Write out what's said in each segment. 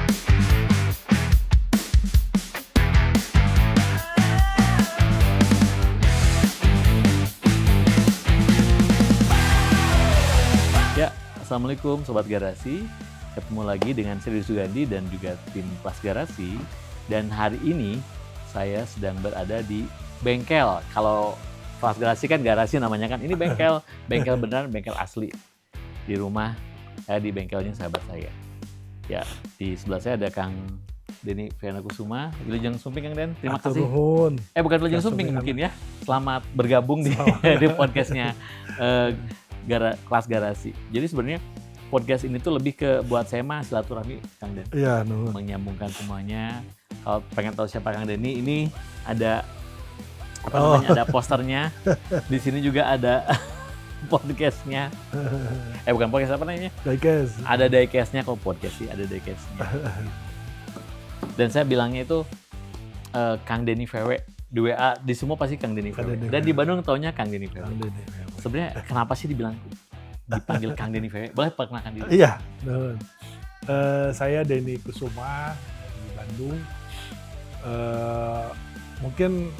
Ya, assalamualaikum Sobat Garasi. Ketemu lagi dengan Seri Sugandi dan juga tim Kelas Garasi. Dan hari ini saya sedang berada di bengkel. Kalau Kelas Garasi kan garasi namanya kan. Ini bengkel, bengkel beneran, bengkel asli. Di rumah, di bengkelnya sahabat saya. Ya, di sebelah saya ada Kang Denny Friana Kusuma, Wilujeng Sumping Kang Den. Terima kasih. Bukan Wilujeng Sumping mungkin ya. Selamat bergabung di podcastnya Kelas Garasi. Jadi sebenarnya podcast ini tuh lebih ke buat saya mah silaturahmi Kang Den. Iya, menyambungkan semuanya. Kalau pengen tahu siapa Kang Denny, ini ada ada posternya. Di sini juga ada podcastnya. Bukan podcast, apa namanya? Diecast. Ada diecast-nya, kalau podcast sih ada diecast-nya. Dan saya bilangnya itu Kang Denny VW. Di WA, di semua pasti Kang Denny VW. Dan di Bandung taunya Kang Denny VW. Sebenarnya kenapa sih dipanggil Kang Denny VW? Boleh perkenalkan diri? Iya, saya Denny Kusuma di Bandung. Mungkin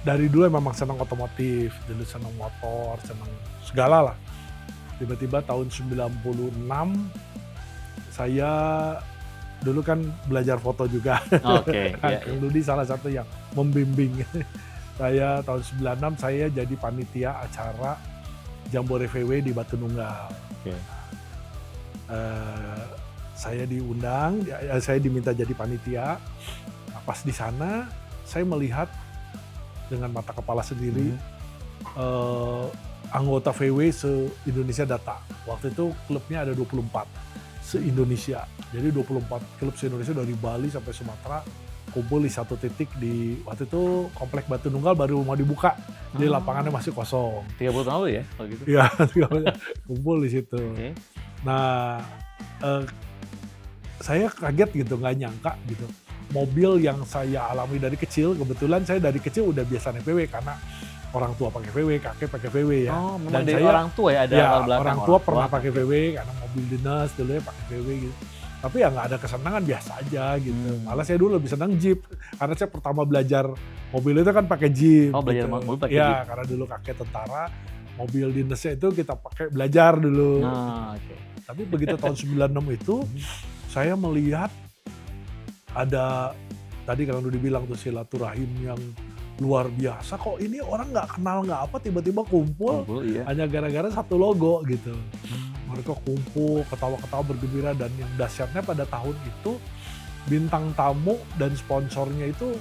dari dulu memang senang otomotif, dulu senang motor, senang segala lah. Tiba-tiba tahun 96 saya dulu kan belajar foto juga. Oke. Kang Dudi salah satu yang membimbing. Saya tahun 96 saya jadi panitia acara Jambore VW di Batu Nunggal. Oke. Saya diundang, saya diminta jadi panitia. Nah, pas di sana saya melihat dengan mata kepala sendiri anggota VW se-Indonesia data. Waktu itu klubnya ada 24 se-Indonesia. Jadi 24 klub se-Indonesia dari Bali sampai Sumatera kumpul di satu titik di waktu itu Komplek Batu Nunggal baru mau dibuka. Jadi lapangannya masih kosong. 30 tahun lalu ya kalau gitu? Iya, kumpul di situ. Okay. Nah, saya kaget gitu, nggak nyangka gitu. Mobil yang saya alami dari kecil, kebetulan saya dari kecil udah biasa naik VW karena orang tua pakai VW, kakek pakai VW ya. Oh, memang Dan dari saya, orang tua ya, ada ya, belakang orang tua pernah pakai VW karena mobil dinas dulu ya pakai VW gitu. Tapi ya nggak ada kesenangan, biasa aja gitu. Malah saya dulu lebih senang Jeep karena saya pertama belajar mobil itu kan pakai Jeep. Oh, belajar gitu. mobil pakai ya, Jeep. karena dulu kakek tentara, mobil dinasnya itu kita pakai belajar dulu. Okay. Tapi begitu tahun 96 itu saya melihat ada tadi kalau udah dibilang tuh silaturahim yang luar biasa. Kok ini orang nggak kenal nggak apa tiba-tiba kumpul iya. hanya gara-gara satu logo gitu. Mereka kumpul ketawa-ketawa bergembira dan yang dahsyatnya pada tahun itu bintang tamu dan sponsornya itu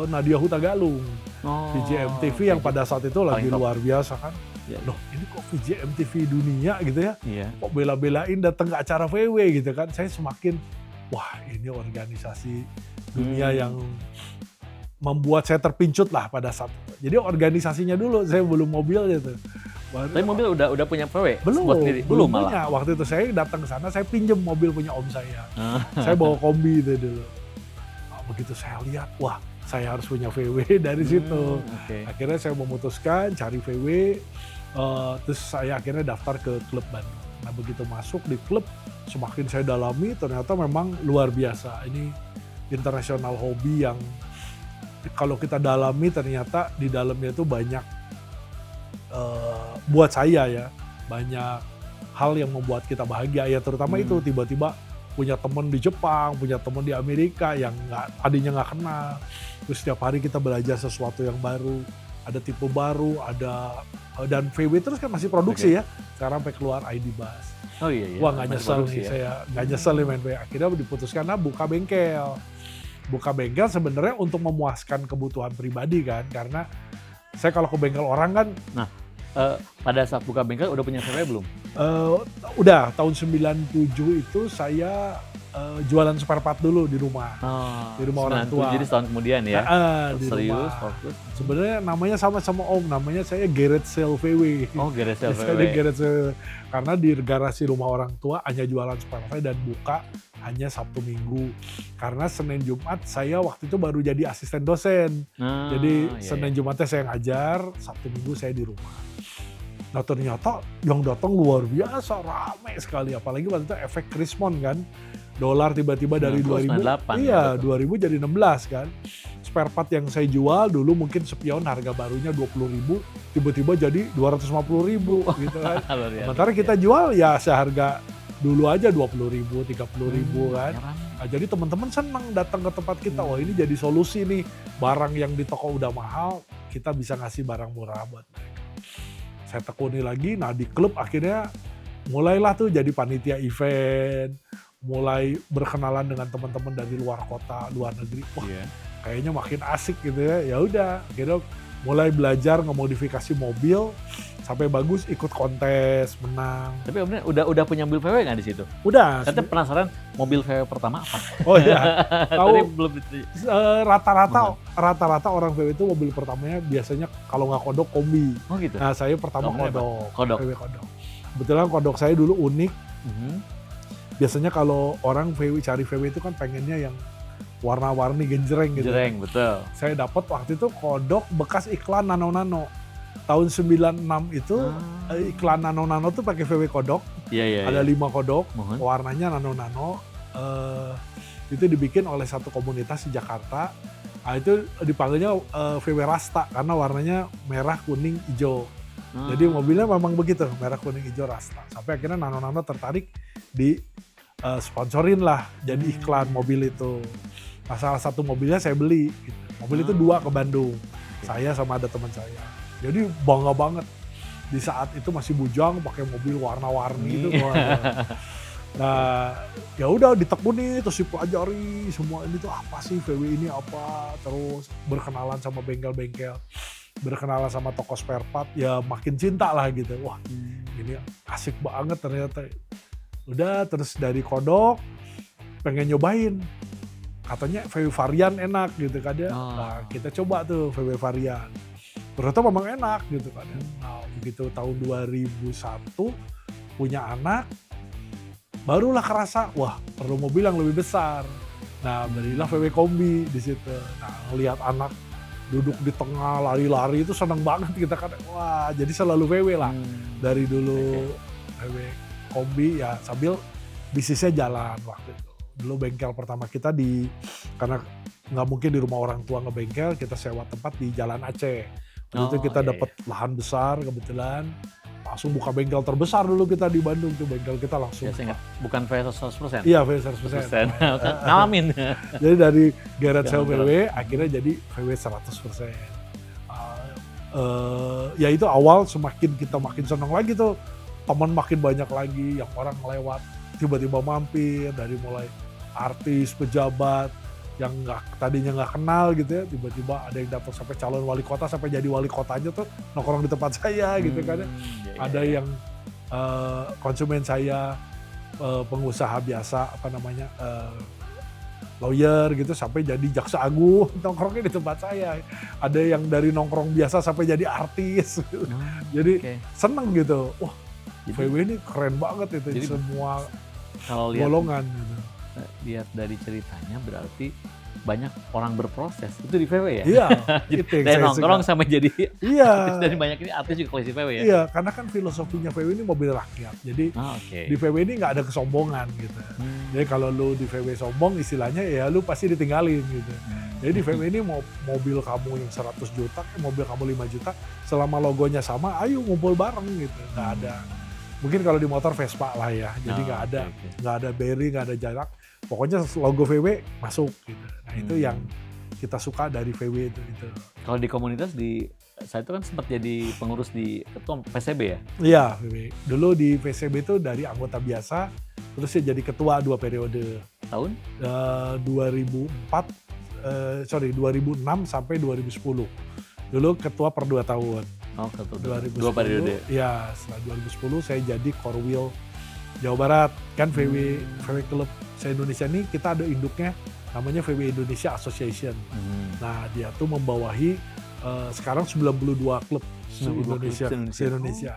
Nadia Hutagalung. VJ MTV yang pada saat itu lagi luar biasa kan. Ya. Loh ini kok VJ MTV dunia gitu ya. Iya. Kok bela-belain datang ke acara VW gitu kan. Saya semakin wah ini organisasi dunia yang membuat saya terpincut lah pada saat itu. Jadi organisasinya dulu, saya belum mobil gitu. Tapi mobil udah punya VW? Belum malah. Waktu itu saya datang ke sana, saya pinjem mobil punya om saya. Saya bawa kombi itu dulu. Nah, begitu saya lihat, wah saya harus punya VW dari situ. Okay. Akhirnya saya memutuskan cari VW, terus saya akhirnya daftar ke klub Bandung. Nah begitu masuk di klub, semakin saya dalami ternyata memang luar biasa. Ini international hobby yang kalau kita dalami ternyata di dalamnya itu banyak buat saya ya banyak hal yang membuat kita bahagia ya, terutama itu tiba-tiba punya teman di Jepang, punya teman di Amerika yang tadinya nggak kenal, terus setiap hari kita belajar sesuatu yang baru, ada tipe baru, ada dan VW terus kan masih produksi ya, sekarang sampai keluar ID Bus. Oh iya. Wah nggak nyesel nih saya, nggak nyesel nih main VW. Akhirnya diputuskan buka bengkel. Buka bengkel sebenarnya untuk memuaskan kebutuhan pribadi kan, karena saya kalau ke bengkel orang kan. Nah, pada saat buka bengkel udah punya VW belum? Udah, tahun 97 itu saya jualan spare part dulu di rumah. Di rumah orang tua. Jadi setahun kemudian ya? Di serius, rumah. fokus. Sebenarnya namanya sama om, namanya saya garage sale VW. Oh, garage sale VW. Saya garage sale, karena di garasi rumah orang tua hanya jualan spare part dan buka hanya Sabtu Minggu. Karena Senin Jumat saya waktu itu baru jadi asisten dosen. Jadi Senin Jumatnya saya ngajar, Sabtu Minggu saya di rumah. Nah ternyata yang datang luar biasa, ramai sekali. Apalagi waktu itu efek Krismon kan. dolar tiba-tiba dari 2000, 98 iya, ya, betul. 2000 jadi 16 kan. Spare part yang saya jual dulu mungkin spion harga barunya 20.000, tiba-tiba jadi 250.000 gitu kan. Luar biasa, Sementara kita jual ya seharga dulu aja 20.000, 30.000 kan. heran. Nah, jadi teman-teman senang datang ke tempat kita. Wah, ini jadi solusi nih. Barang yang di toko udah mahal, kita bisa ngasih barang murah buat mereka. Saya tekuni lagi, nah di klub akhirnya mulailah tuh jadi panitia event, mulai berkenalan dengan teman-teman dari luar kota, luar negeri. Wah, Iya. kayaknya makin asik gitu ya. Ya udah, akhirnya mulai belajar ngemodifikasi mobil sampai bagus, ikut kontes, menang. Tapi Om udah punya mobil VW nggak di situ? Udah. Saya penasaran mobil VW pertama apa? Oh iya. Tadi Tahu belum rata-rata orang VW itu mobil pertamanya biasanya kalau nggak kodok kombi. Oh gitu. Nah, saya pertama Nomornya apa? kodok. Kodok. VW kodok. Kebetulan kodok saya dulu unik. Mhm. Biasanya kalau orang cari VW itu kan pengennya yang warna-warni genjreng gitu. Jereng, betul. Saya dapat waktu itu kodok bekas iklan Nano. Tahun 96 itu iklan Nano tuh pakai VW kodok. Iya. Ada 5 kodok, Mohon. warnanya Nano. Itu dibikin oleh satu komunitas di Jakarta. Nah, itu dipanggilnya VW Rasta karena warnanya merah, kuning, hijau. Jadi mobilnya memang begitu, merah, kuning, hijau Rasta. Sampai akhirnya Nano tertarik di sponsorin lah jadi iklan mobil itu. Nah, salah satu mobilnya saya beli. Gitu. Mobil itu 2 ke Bandung. Saya sama ada teman saya. Jadi bangga banget. Di saat itu masih bujang pakai mobil warna-warni itu. Nah, ya udah ditekuni terus dipelajari semua ini tuh apa sih VW ini apa, terus berkenalan sama bengkel-bengkel, berkenalan sama toko spare part, ya makin cinta lah gitu. Wah, ini asik banget ternyata. Udah terus dari kodok pengen nyobain. Katanya VW varian enak gitu kan ya. Nah, kita coba tuh VW varian. Ternyata memang enak gitu kan ya. Nah, begitu tahun 2001 punya anak, barulah kerasa, wah perlu mobil yang lebih besar. Nah, belilah VW kombi di situ. Nah, ngelihat anak duduk di tengah lari-lari itu seneng banget kita kan. Wah, jadi selalu VW lah. Dari dulu VW kombi ya sambil bisnisnya jalan waktu itu. Dulu bengkel pertama kita karena nggak mungkin di rumah orang tua ngebengkel, kita sewa tempat di Jalan Aceh. Waktu itu kita dapat lahan besar kebetulan, langsung buka bengkel terbesar dulu kita di Bandung tuh, bengkel kita langsung. Ya, saya ingat, bukan VW 100%? Iya, VW 100%. Ngalamin. Jadi dari garage sale VW akhirnya jadi VW 100%. Ya itu awal semakin kita makin senang lagi tuh, teman makin banyak lagi, yang orang lewat tiba-tiba mampir, dari mulai artis, pejabat yang tadinya nggak kenal gitu ya, tiba-tiba ada yang datang sampai calon wali kota, sampai jadi wali kotanya tuh nongkrong di tempat saya gitu kan ya. Ada yang konsumen saya, pengusaha biasa lawyer gitu sampai jadi jaksa agung nongkrongnya di tempat saya. Ada yang dari nongkrong biasa sampai jadi artis gitu. Jadi seneng gitu. Wah, VW ini keren banget itu, jadi semua kalau lihat, golongan gitu. Lihat dari ceritanya berarti banyak orang berproses itu di VW ya? Iya. Dari nongkrong sampai jadi artis, dari banyak ini artis juga koleksi VW ya? Iya, karena kan filosofinya VW ini mobil rakyat. Jadi di VW ini nggak ada kesombongan gitu. Jadi kalau lu di VW sombong istilahnya ya lu pasti ditinggalin gitu. Jadi di VW ini mobil kamu yang 100 juta, mobil kamu 5 juta, selama logonya sama, ayo ngumpul bareng gitu. Nggak ada. Mungkin kalau di motor Vespa lah ya, jadi nggak ada bearing, nggak ada jarak. Pokoknya logo VW masuk gitu. Nah itu yang kita suka dari VW itu. Kalau di komunitas saya itu kan sempat jadi pengurus di ketua PCB ya? Iya, VW. Dulu di PCB itu dari anggota biasa, terus saya jadi ketua 2 periode. Tahun? 2006 sampai 2010. Dulu ketua per 2 tahun. Oh, ketua 2010, 2 periode. Iya, setelah 2010 saya jadi Korwil Jawa Barat. Kan VW Club se-Indonesia ini kita ada induknya namanya VW Indonesia Association. Nah, dia tuh membawahi sekarang 92 klub se-Indonesia.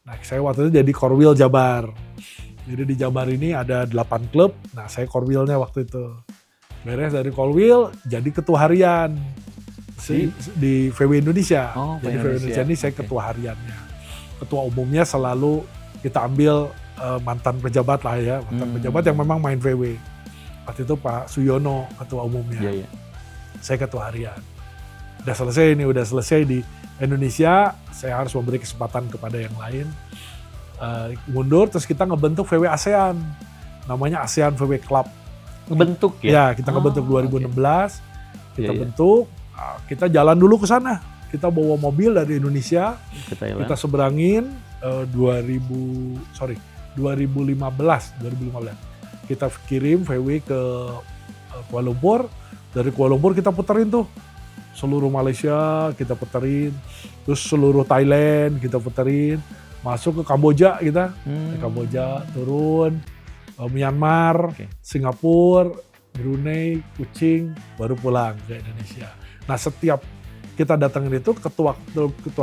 Nah, saya waktu itu jadi Korwil Jabar. Jadi di Jabar ini ada 8 klub. Nah, saya Korwilnya waktu itu. Beres dari Korwil jadi ketua harian di VW Indonesia. Jadi VW Indonesia ini saya ketua hariannya. Ketua umumnya selalu kita ambil mantan pejabat lah ya, mantan pejabat yang memang main VW. Waktu itu Pak Suyono ketua umumnya, Iya. saya ketua harian. Udah selesai di Indonesia, saya harus memberi kesempatan kepada yang lain. Mundur, terus kita ngebentuk VW ASEAN, namanya ASEAN VW Club. Ngebentuk ya? Ya, kita ngebentuk 2016, kita bentuk, kita jalan dulu ke sana. Kita bawa mobil dari Indonesia, kita seberangin 2015. Kita kirim VW ke Kuala Lumpur, dari Kuala Lumpur kita puterin tuh seluruh Malaysia, kita puterin, terus seluruh Thailand kita puterin, masuk ke Kamboja kita, ke Kamboja turun, Myanmar, Singapura, Brunei, Kuching, baru pulang ke Indonesia. Nah setiap kita datangin itu ketua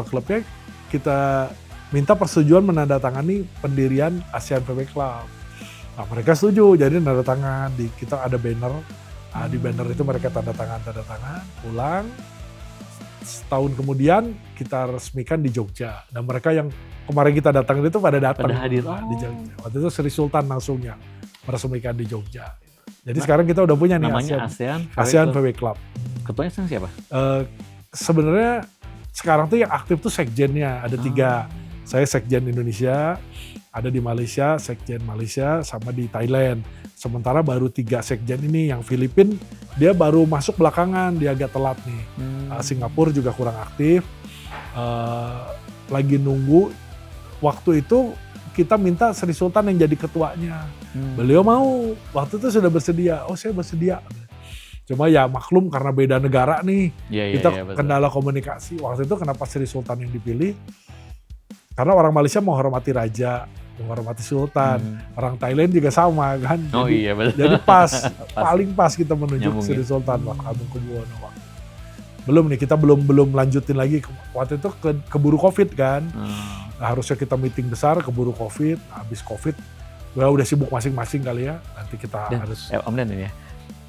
klubnya kita minta persetujuan menandatangani pendirian ASEAN VW Club. Nah mereka setuju, jadi tanda tangan, kita ada banner, di banner itu mereka tanda tangan, pulang. Setahun kemudian kita resmikan di Jogja. Dan mereka yang kemarin kita datangin itu pada datang. Pada hadir. Di Jogja. Waktu itu Sri Sultan langsungnya meresmikan di Jogja. Jadi sekarang kita udah punya nih namanya ASEAN VW Club. Ketuanya siapa? Sebenarnya sekarang tuh yang aktif tuh sekjennya, ada 3. Saya sekjen Indonesia, ada di Malaysia, sekjen Malaysia, sama di Thailand. Sementara baru 3 sekjen ini, yang Filipina dia baru masuk belakangan, dia agak telat nih. Singapura juga kurang aktif, lagi nunggu. Waktu itu kita minta Sri Sultan yang jadi ketuanya. Beliau mau, waktu itu sudah bersedia, saya bersedia. Cuma ya maklum karena beda negara nih, kita kendala komunikasi. Waktu itu kenapa Sri Sultan yang dipilih? Karena orang Malaysia menghormati raja, menghormati sultan. Orang Thailand juga sama kan. Jadi pas, paling pas kita menunjuk Sri Sultan Hamengkubuwono. Belum nih, kita belum lanjutin lagi. Waktu itu keburu Covid kan. Nah, harusnya kita meeting besar, keburu Covid. Habis Covid, udah sibuk masing-masing kali ya. Nanti kita harus. Om Dan ya.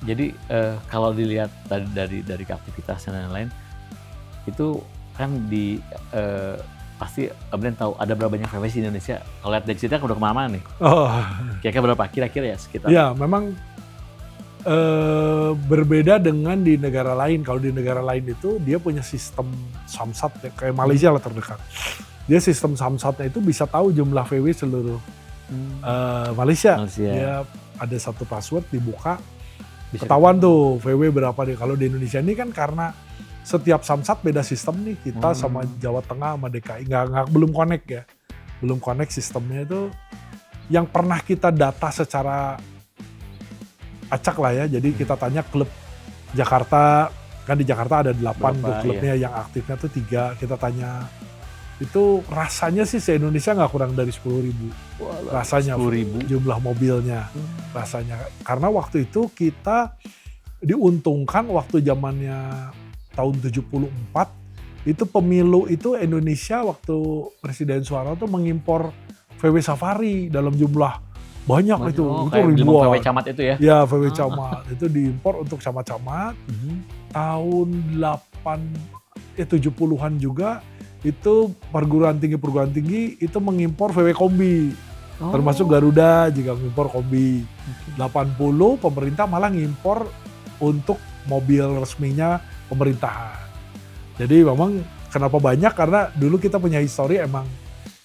Jadi kalau dilihat dari aktivitas dan lain-lain, itu kan pasti Om Dan tahu ada berapa banyak VW di Indonesia. Kalau lihat dari cerita udah kemana-mana nih. Kira-kira berapa? Kira-kira ya sekitar. Ya memang berbeda dengan di negara lain. Kalau di negara lain itu dia punya sistem samsat ya, kayak Malaysia lah terdekat. Dia sistem samsatnya itu bisa tahu jumlah VW seluruh Malaysia. Dia ada satu password dibuka, ketahuan tuh VW berapa deh. Kalau di Indonesia ini kan karena setiap samsat beda sistem nih, kita sama Jawa Tengah sama DKI belum connect ya, belum connect sistemnya itu. Yang pernah kita data secara acak lah ya, jadi kita tanya klub Jakarta, kan di Jakarta ada 8 tuh klubnya, yang aktifnya tuh 3, kita tanya itu rasanya sih se-Indonesia nggak kurang dari 10.000 rasanya 10.000 jumlah mobilnya rasanya, karena waktu itu kita diuntungkan waktu zamannya tahun 74 itu pemilu itu Indonesia waktu Presiden Soeharto tuh mengimpor VW Safari dalam jumlah banyak itu ribuan. VW camat itu ya? Ya VW camat itu diimpor untuk camat-camat. Tahun 70-an juga itu perguruan tinggi itu mengimpor VW kombi. Termasuk Garuda juga mengimpor kombi. 80 pemerintah malah ngimpor untuk mobil resminya pemerintahan. Jadi memang kenapa banyak, karena dulu kita punya histori emang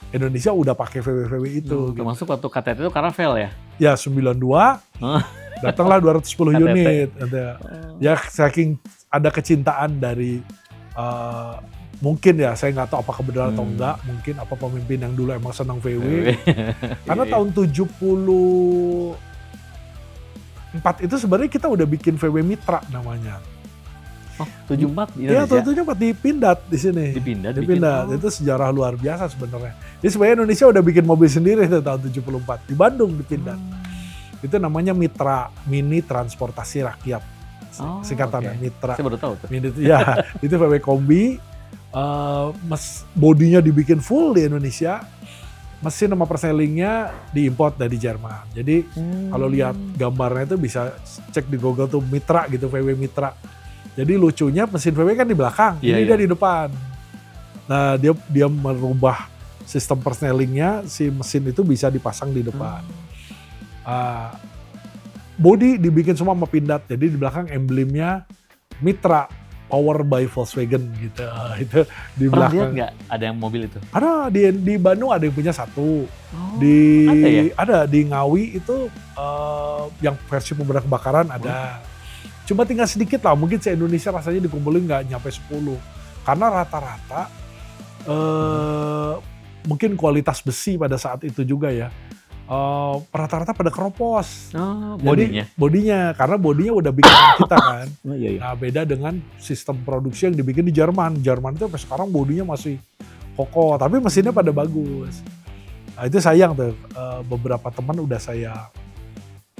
Indonesia udah pakai VW itu. Termasuk waktu KTT itu Caravelle ya? Ya 92, datanglah 210 unit. Ya saking ada kecintaan dari mungkin ya, saya nggak tahu apakah benar atau enggak, mungkin apa pemimpin yang dulu emang senang VW. Karena tahun 74 itu sebenarnya kita udah bikin VW Mitra namanya. 74 di Indonesia? Iya, 74 di Pindad di sini. Di Pindad. Itu sejarah luar biasa sebenarnya. Jadi sebenarnya Indonesia udah bikin mobil sendiri itu tahun 74 di Bandung di Pindad. Itu namanya Mitra, Mini Transportasi Rakyat. Singkatannya Mitra. Saya baru tahu tuh. Ya, itu VW kombi. Bodinya dibikin full di Indonesia. Mesin sama persnelingnya diimport dari Jerman. Jadi kalau lihat gambarnya itu bisa cek di Google tuh Mitra gitu, VW Mitra. Jadi lucunya mesin VW kan di belakang, ini dia di depan. Nah dia merubah sistem persnelingnya, si mesin itu bisa dipasang di depan. body dibikin semua sama Pindad. Jadi di belakang emblemnya Mitra, Power by Volkswagen gitu. Itu di Pernah lihat belakang. nggak ada yang mobil itu? Ada di Bandung ada yang punya satu. Oh, Di ada ya? ada di Ngawi itu yang versi pemadam kebakaran ada. Cuma tinggal sedikit lah, mungkin se-Indonesia rasanya dikumpulin nggak nyampe 10. Karena rata-rata mungkin kualitas besi pada saat itu juga ya. Rata-rata pada keropos. Oh, Jadi, bodinya. bodinya, karena bodinya udah bikin kita kan. Oh, iya. Nah beda dengan sistem produksi yang dibikin di Jerman. Jerman itu sampai sekarang bodinya masih kokoh, tapi mesinnya pada bagus. Nah itu sayang tuh, beberapa teman udah saya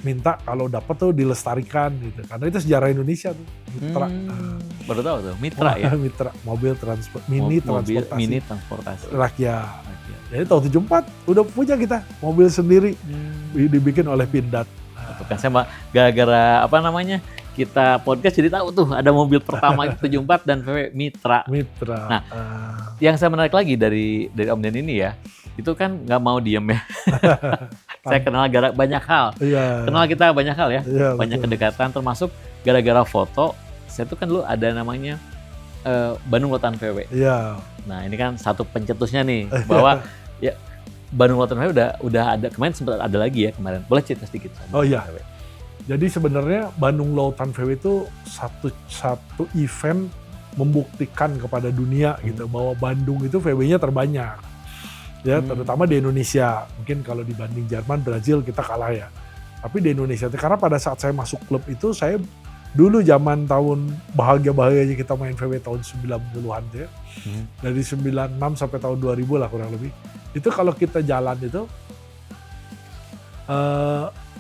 minta kalau dapat tuh dilestarikan gitu. Karena itu sejarah Indonesia tuh, Mitra. Baru tahu tuh, Mitra ya? Mitra, mobil transport, mini Mobil transportasi mini transportasi. rakyat. Jadi tahun 74 udah punya kita mobil sendiri, dibikin oleh Pindad. Tuh kan saya gara-gara apa namanya kita podcast jadi tahu tuh ada mobil pertama itu 74 dan VW Mitra. Mitra. Nah, yang saya menarik lagi dari Om Den ini ya, itu kan nggak mau diem ya. Saya kenal banyak hal. Iya. Kenal kita banyak hal ya, Iya, banyak betul. kedekatan termasuk gara-gara foto. Saya tuh kan dulu ada namanya Bandung Lautan VW. Iya. Nah ini kan satu pencetusnya nih bahwa ya Bandung Lautan VW udah ada, kemarin sempat ada lagi ya kemarin. Boleh cerita sedikit? Oh, iya. VW? Jadi sebenarnya Bandung Lautan VW itu satu event membuktikan kepada dunia gitu bahwa Bandung itu VW-nya terbanyak. Ya, terutama di Indonesia. Mungkin kalau dibanding Jerman, Brazil kita kalah ya. Tapi di Indonesia karena pada saat saya masuk klub itu saya dulu zaman tahun bahagia-bahagianya kita main VW tahun 90-an tuh ya. Dari 96 sampai tahun 2000 lah kurang lebih. Itu kalau kita jalan itu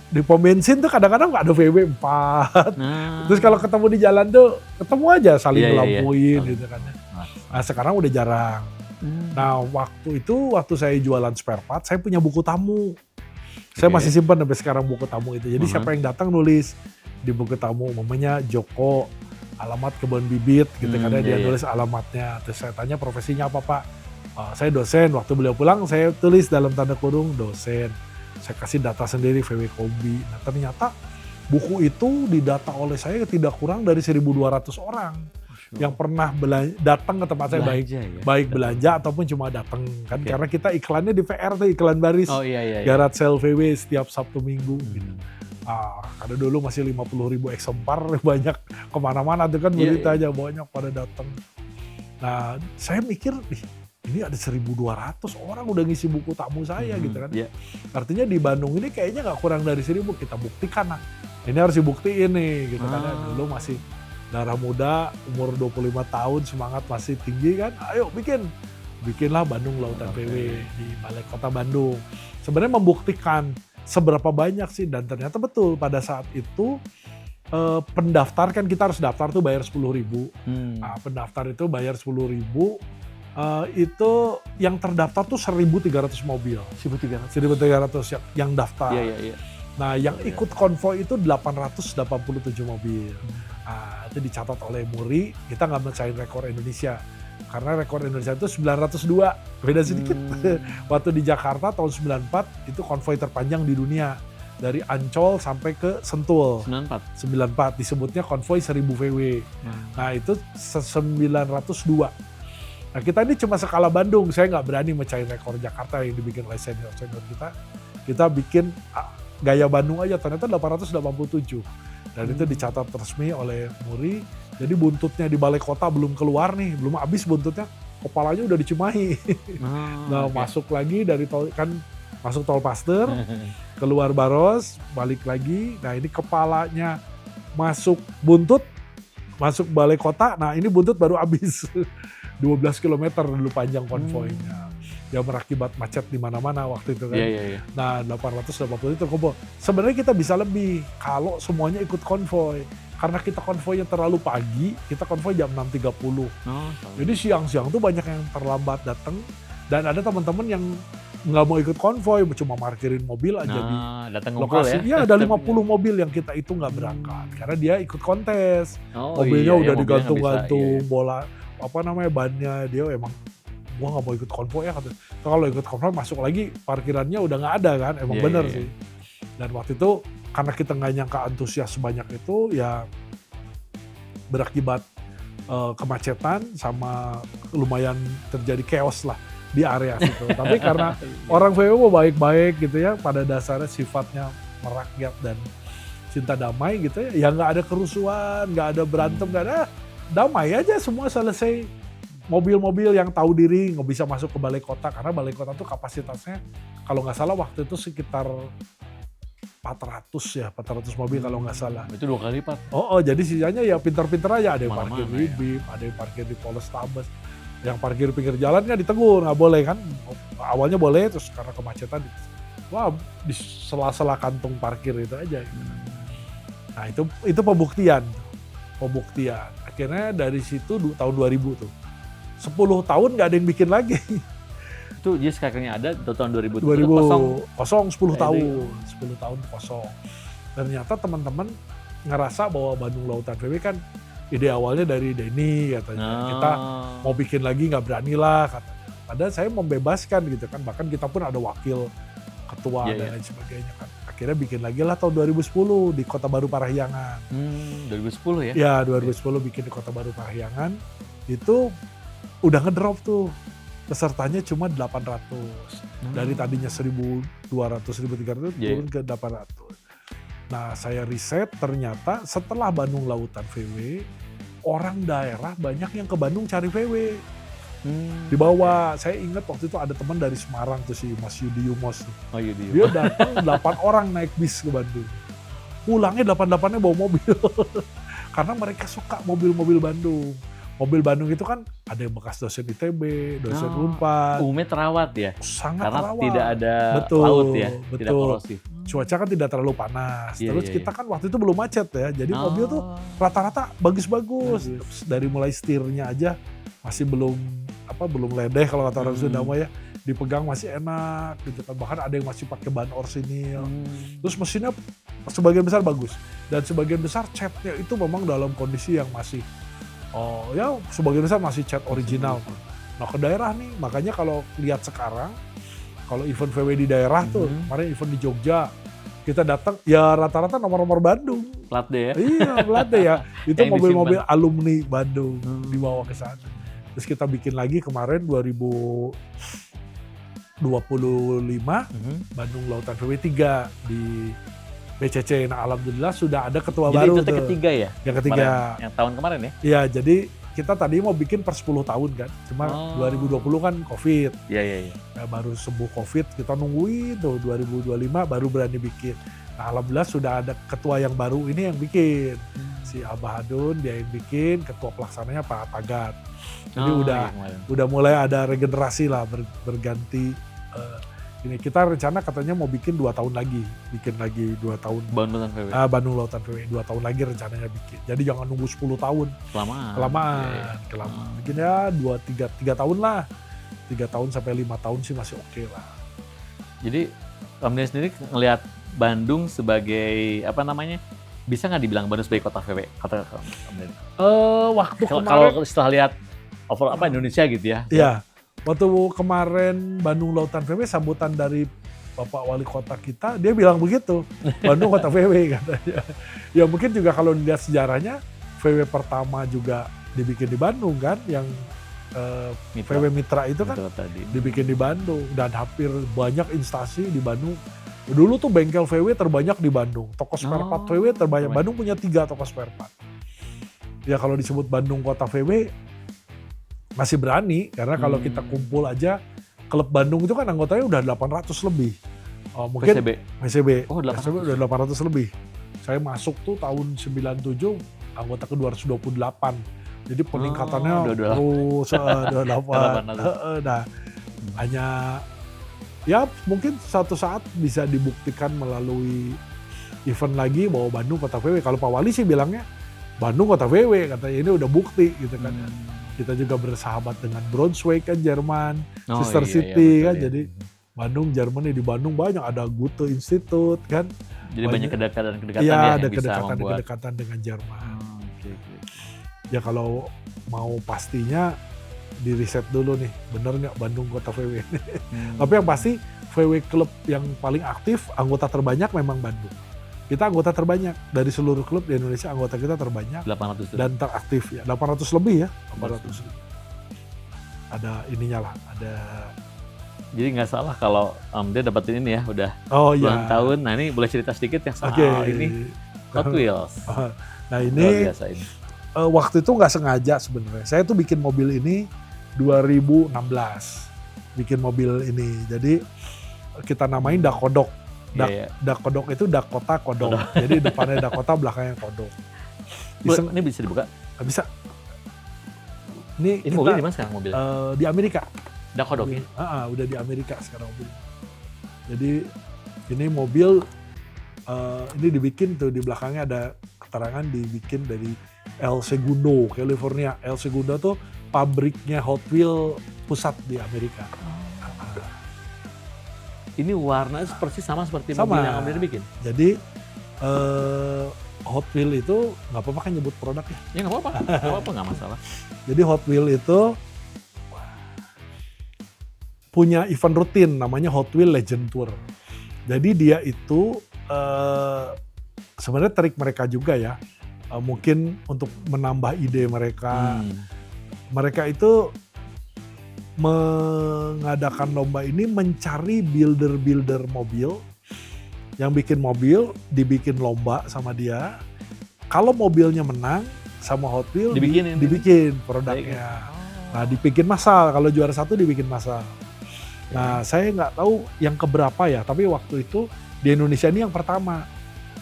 di pom bensin tuh kadang-kadang nggak ada VW 4. Nah, Terus kalau ketemu di jalan tuh ketemu aja saling Iya, iya, iya. melampuin Saling. gitu kan. Nah sekarang udah jarang. Nah waktu saya jualan spare part, saya punya buku tamu. Saya Oke. masih simpan sampai sekarang buku tamu itu. Jadi Mhm. siapa yang datang nulis di buku tamu, mamanya Joko, alamat kebun bibit gitu, karena dia iya, iya. nulis alamatnya. Terus saya tanya profesinya apa Pak? Saya dosen. Waktu beliau pulang saya tulis dalam tanda kurung dosen. Saya kasih data sendiri VW Kombi. Nah ternyata buku itu didata oleh saya tidak kurang dari 1.200 orang yang pernah datang ke tempat saya, Belanja ya? baik belanja ataupun cuma datang kan. Oke. Karena kita iklannya di VR tuh, iklan baris Oh iya iya. garage sale VW setiap Sabtu Minggu gitu. Hmm. Karena dulu masih 50.000 eksemplar, banyak kemana-mana tuh kan Iya, berita aja, banyak pada datang. Nah saya mikir, ini ada 1.200 orang udah ngisi buku tamu saya gitu kan. Iya. Artinya di Bandung ini kayaknya nggak kurang dari 1.000, kita buktikan lah. Ini harus dibuktiin nih gitu karena dulu masih darah muda, umur 25 tahun, semangat masih tinggi kan. Ayo bikinlah Bandung Lautan Oke. VW di Balai Kota Bandung. Sebenarnya membuktikan seberapa banyak sih, dan ternyata betul pada saat itu pendaftar kan kita harus daftar tuh bayar 10.000. Nah, pendaftar itu bayar 10.000. Itu yang terdaftar tuh 1.300 mobil. 1.300. 1.300 yang daftar. Iya iya iya. Nah, yang ikut konvoi itu 887 mobil. Nah, itu dicatat oleh Muri, kita nggak mencahin rekor Indonesia. Karena rekor Indonesia itu 902, beda sedikit. Waktu di Jakarta tahun 94, itu konvoi terpanjang di dunia. Dari Ancol sampai ke Sentul. 94. 94, disebutnya konvoi 1.000 VW. Nah, itu 902. Nah, kita ini cuma skala Bandung, saya nggak berani mecahin rekor Jakarta yang dibikin oleh senior-senior kita. Kita bikin gaya Bandung aja, ternyata 887. Dan itu dicatat resmi oleh Muri. Jadi buntutnya di balai kota belum keluar nih, belum habis buntutnya, kepalanya udah dicimahi. Nah, masuk lagi dari tol, kan masuk tol Paster, keluar Baros, balik lagi. Nah, ini kepalanya masuk buntut, masuk balai kota. Nah, ini buntut baru habis. 12 km dulu panjang konvoinya. Ya berakibat macet di mana-mana waktu itu kan. Iya. Nah, 880 itu terkumpul. Sebenarnya kita bisa lebih kalau semuanya ikut konvoi. Karena kita konvoinya terlalu pagi, kita konvoi jam 6.30. Jadi siang-siang tuh banyak yang terlambat datang. Dan ada teman-teman yang nggak mau ikut konvoi, cuma parkirin mobil aja di datang ngumpul lokasi. ya. Iya, ada 50 mobil yang kita itu nggak berangkat. Karena dia ikut kontes. Oh, Mobilnya iya, udah mobilnya digantung-gantung, nggak bisa, bola, apa namanya, bannya. Dia emang, gua nggak mau ikut konvoi ya katanya. Kalau ikut konvoi masuk lagi, parkirannya udah nggak ada kan, emang Iya, bener iya, iya. sih. Dan waktu itu karena kita nggak nyangka antusias sebanyak itu, ya berakibat kemacetan sama lumayan terjadi chaos lah di area situ. Tapi karena orang VW baik-baik gitu ya, pada dasarnya sifatnya merakyat dan cinta damai gitu ya, ya nggak ada kerusuhan, nggak ada berantem, nggak ada, damai aja semua selesai. Mobil-mobil yang tahu diri nggak bisa masuk ke balai kota, karena balai kota tuh kapasitasnya kalau nggak salah waktu itu sekitar 400 mobil kalau nggak salah. Itu 2 kali lipat. Oh, jadi sisanya ya pintar-pintar aja, ada yang parkir Mana-mana di ya. BIM, ada yang parkir di Polrestabes, yang parkir pinggir jalan kan ditegur, nggak boleh kan. Awalnya boleh, terus karena kemacetan, wah di sela-sela kantung parkir itu aja. Nah itu pembuktian. Akhirnya dari situ tahun 2000 tuh, 10 tahun nggak ada yang bikin lagi. Itu jadi sekarangnya ada tahun 2000 itu 2000 kosong. 10 Kayak tahun, 10 tahun kosong. Ternyata teman-teman ngerasa bahwa Bandung Lautan VW kan ide awalnya dari Denny katanya. Kita mau bikin lagi nggak berani lah katanya. Padahal saya membebaskan gitu kan, bahkan kita pun ada wakil ketua dan lain sebagainya kan. Akhirnya bikin lagi lah tahun 2010 di Kota Baru Parahyangan. 2010 ya? Ya 2010 bikin di Kota Baru Parahyangan. Itu udah ngedrop tuh. Pesertanya cuma 800. Dari tadinya 1.200, 1.300 turun ke 800. Nah saya riset ternyata setelah Bandung Lautan VW, orang daerah banyak yang ke Bandung cari VW. Dibawa, saya ingat waktu itu ada teman dari Semarang tuh si Mas Yudi Yumos. Oh Yudi. Dia datang 8 orang naik bis ke Bandung. Pulangnya 8-8-nya bawa mobil. Karena mereka suka mobil-mobil Bandung. Mobil Bandung itu kan ada yang bekas dosen ITB, dosen Unpad. Umumnya terawat ya? Sangat karena terawat. Tidak ada betul, laut ya? Betul. Tidak korosif. Cuaca kan tidak terlalu panas. Terus kita kan waktu itu belum macet ya. Jadi mobil tuh rata-rata bagus-bagus. Dari mulai setirnya aja masih belum ledeh kalau kata orang Sunda mah ya. Dipegang masih enak gitu kan. Bahkan ada yang masih pakai ban orsinil. Terus mesinnya sebagian besar bagus. Dan sebagian besar catnya itu memang dalam kondisi yang masih ya sebagian besar masih cat original. Nah ke daerah nih, makanya kalau lihat sekarang, kalau event VW di daerah tuh, kemarin event di Jogja, kita datang ya rata-rata nomor-nomor Bandung. Plat D ya? Iya plat D ya, itu mobil-mobil alumni Bandung dibawa ke sana. Terus kita bikin lagi kemarin 2025, Bandung Lautan VW 3 di BCC. Nah alhamdulillah sudah ada ketua jadi baru itu tuh. ketiga ya? Yang ketiga. Yang tahun kemarin ya? Iya, jadi kita tadi mau bikin per 10 tahun kan. Cuma 2020 kan Covid. Iya. Ya, baru sembuh Covid, kita nungguin tuh 2025 baru berani bikin. Nah alhamdulillah sudah ada ketua yang baru ini yang bikin. Si Abah Hadun dia yang bikin, ketua pelaksananya Pak Tagat. Jadi udah mulai ada regenerasi lah, berganti. Ini kita rencana katanya mau bikin 2 tahun lagi, 2 tahun. Bandung Lautan VW. Bandung Lautan VW 2 tahun lagi rencananya bikin. Jadi jangan nunggu 10 tahun. Kelamaan. Bikin ya 3 tahun lah. 3 tahun sampai 5 tahun sih masih oke lah. Jadi Om Denny sendiri ngelihat Bandung sebagai apa namanya? Bisa nggak dibilang Bandung sebagai kota VW? Kata Om Denny. Waktu kemarin kalau setelah lihat overall Indonesia gitu ya. Iya. Waktu kemarin Bandung Lautan VW sambutan dari Bapak Wali Kota kita, dia bilang begitu, Bandung Kota VW katanya. Ya mungkin juga kalau dilihat sejarahnya, VW pertama juga dibikin di Bandung kan, yang VW Mitra itu kan dibikin di Bandung. Dan hampir banyak instansi di Bandung. Dulu tuh bengkel VW terbanyak di Bandung, toko spare part VW terbanyak. Bandung punya 3 toko spare part. Ya kalau disebut Bandung Kota VW, masih berani, karena kalau kita kumpul aja, klub Bandung itu kan anggotanya udah 800 lebih. Mungkin PCB. Oh, 800. Udah 800 lebih. Saya masuk tuh tahun 97, anggota ke 228. Jadi peningkatannya terus udah 8. Nah, hanya ya mungkin suatu saat bisa dibuktikan melalui event lagi bahwa Bandung Kota VW. Kalau Pak Wali sih bilangnya Bandung Kota VW, katanya ini udah bukti gitu kan. Kita juga bersahabat dengan Braunschweig kan, Jerman, Sister City kan. Jadi Bandung, Jerman, di Bandung banyak ada Goethe Institute kan. Jadi banyak kedekatan-kedekatan ya, yang ada bisa membuat. kedekatan dengan Jerman. Ya kalau mau pastinya di riset dulu nih, bener nggak Bandung Kota VW. Tapi yang pasti VW Club yang paling aktif, anggota terbanyak memang Bandung. Kita anggota terbanyak dari seluruh klub di Indonesia, anggota kita terbanyak 800 tuh. dan teraktif ya, 800 lebih ya, 800 lebih. Ada ininya lah, ada. Jadi nggak salah kalau dia dapetin ini ya, udah iya. puluhan tahun. Nah ini boleh cerita sedikit yang soal ini Hot Wheels. Nah Luar ini biasa ini. waktu itu nggak sengaja sebenarnya. Saya tuh bikin mobil ini 2016, bikin mobil ini. Jadi kita namain Dakodok. Iya, iya. Dakodok itu Dakota Kodok. Jadi depannya Dakota, belakangnya Kodok. Ini bisa dibuka? Nggak bisa. Ini Ini mobil di mana sekarang mobilnya? di Amerika. Dakodok ya? Udah di Amerika sekarang mobil. Jadi ini mobil ini dibikin tuh di belakangnya ada keterangan dibikin dari El Segundo, California. El Segundo tuh pabriknya Hot Wheels pusat di Amerika. Ini warnanya persis sama seperti Sama. mobil yang Om Deddy bikin? Jadi Hot Wheels itu nggak apa-apa kan nyebut produknya. Ya nggak apa-apa, nggak apa-apa, nggak masalah. Jadi Hot Wheels itu punya event rutin namanya Hot Wheels Legend Tour. Jadi dia itu sebenarnya trik mereka juga ya, mungkin untuk menambah ide mereka. Mereka itu mengadakan lomba ini mencari builder-builder mobil yang bikin mobil, dibikin lomba sama dia. Kalau mobilnya menang sama Hot Wheels, dibikin produknya. Nah, dibikin massal. Kalau juara 1 dibikin massal. Nah, saya nggak tahu yang keberapa ya, tapi waktu itu di Indonesia ini yang pertama.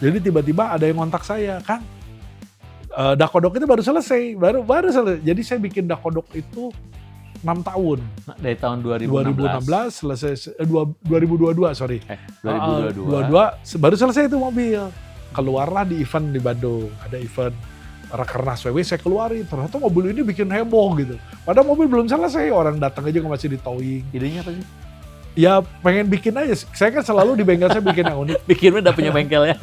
Jadi tiba-tiba ada yang ngontak saya, Kang, Dakodok itu baru selesai, baru selesai. Jadi saya bikin Dakodok itu 6 tahun. Dari tahun 2016 selesai, 2022 sorry. 2022. Baru selesai itu mobil. Keluarlah di event di Bandung, ada event Rakernas WW, saya keluarin. Ternyata mobil ini bikin heboh gitu. Padahal mobil belum selesai, orang datang aja masih di towing. Idenya apa sih? Ya pengen bikin aja. Saya kan selalu di bengkel saya bikin yang unik. Bikinnya udah punya bengkel ya?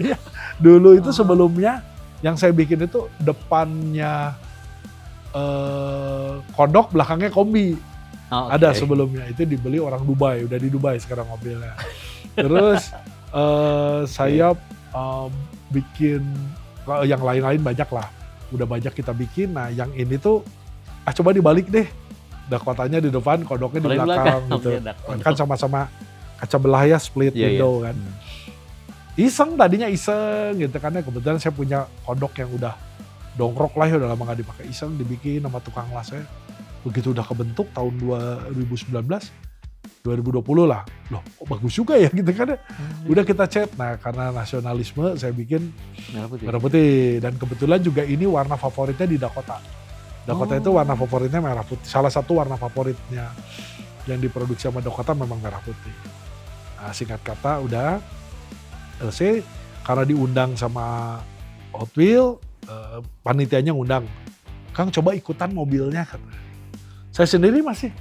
Dulu itu sebelumnya yang saya bikin itu depannya Kodok, belakangnya kombi. Ada sebelumnya, itu dibeli orang Dubai, udah di Dubai sekarang mobilnya. Terus saya bikin yang lain-lain banyak lah. Udah banyak kita bikin. Nah yang ini tuh coba dibalik deh. Dakotanya di depan, Kodoknya di belakang gitu. Kan sama-sama kaca belah ya, split window kan. Iseng, tadinya iseng gitu kan. Kebetulan saya punya Kodok yang udah dongkrok lah ya, udah lama gak dipakai, iseng dibikin sama tukang las saya. Begitu udah kebentuk tahun 2019, 2020 lah. Loh kok bagus juga ya gitu kan. Udah kita chat. Nah karena nasionalisme saya bikin merah putih. Dan kebetulan juga ini warna favoritnya di Dakota. Dakota itu warna favoritnya merah putih. Salah satu warna favoritnya yang diproduksi sama Dakota memang merah putih. Nah singkat kata udah LC karena diundang sama Hot Wheels, panitianya ngundang, Kang coba ikutan mobilnya. Saya sendiri masih,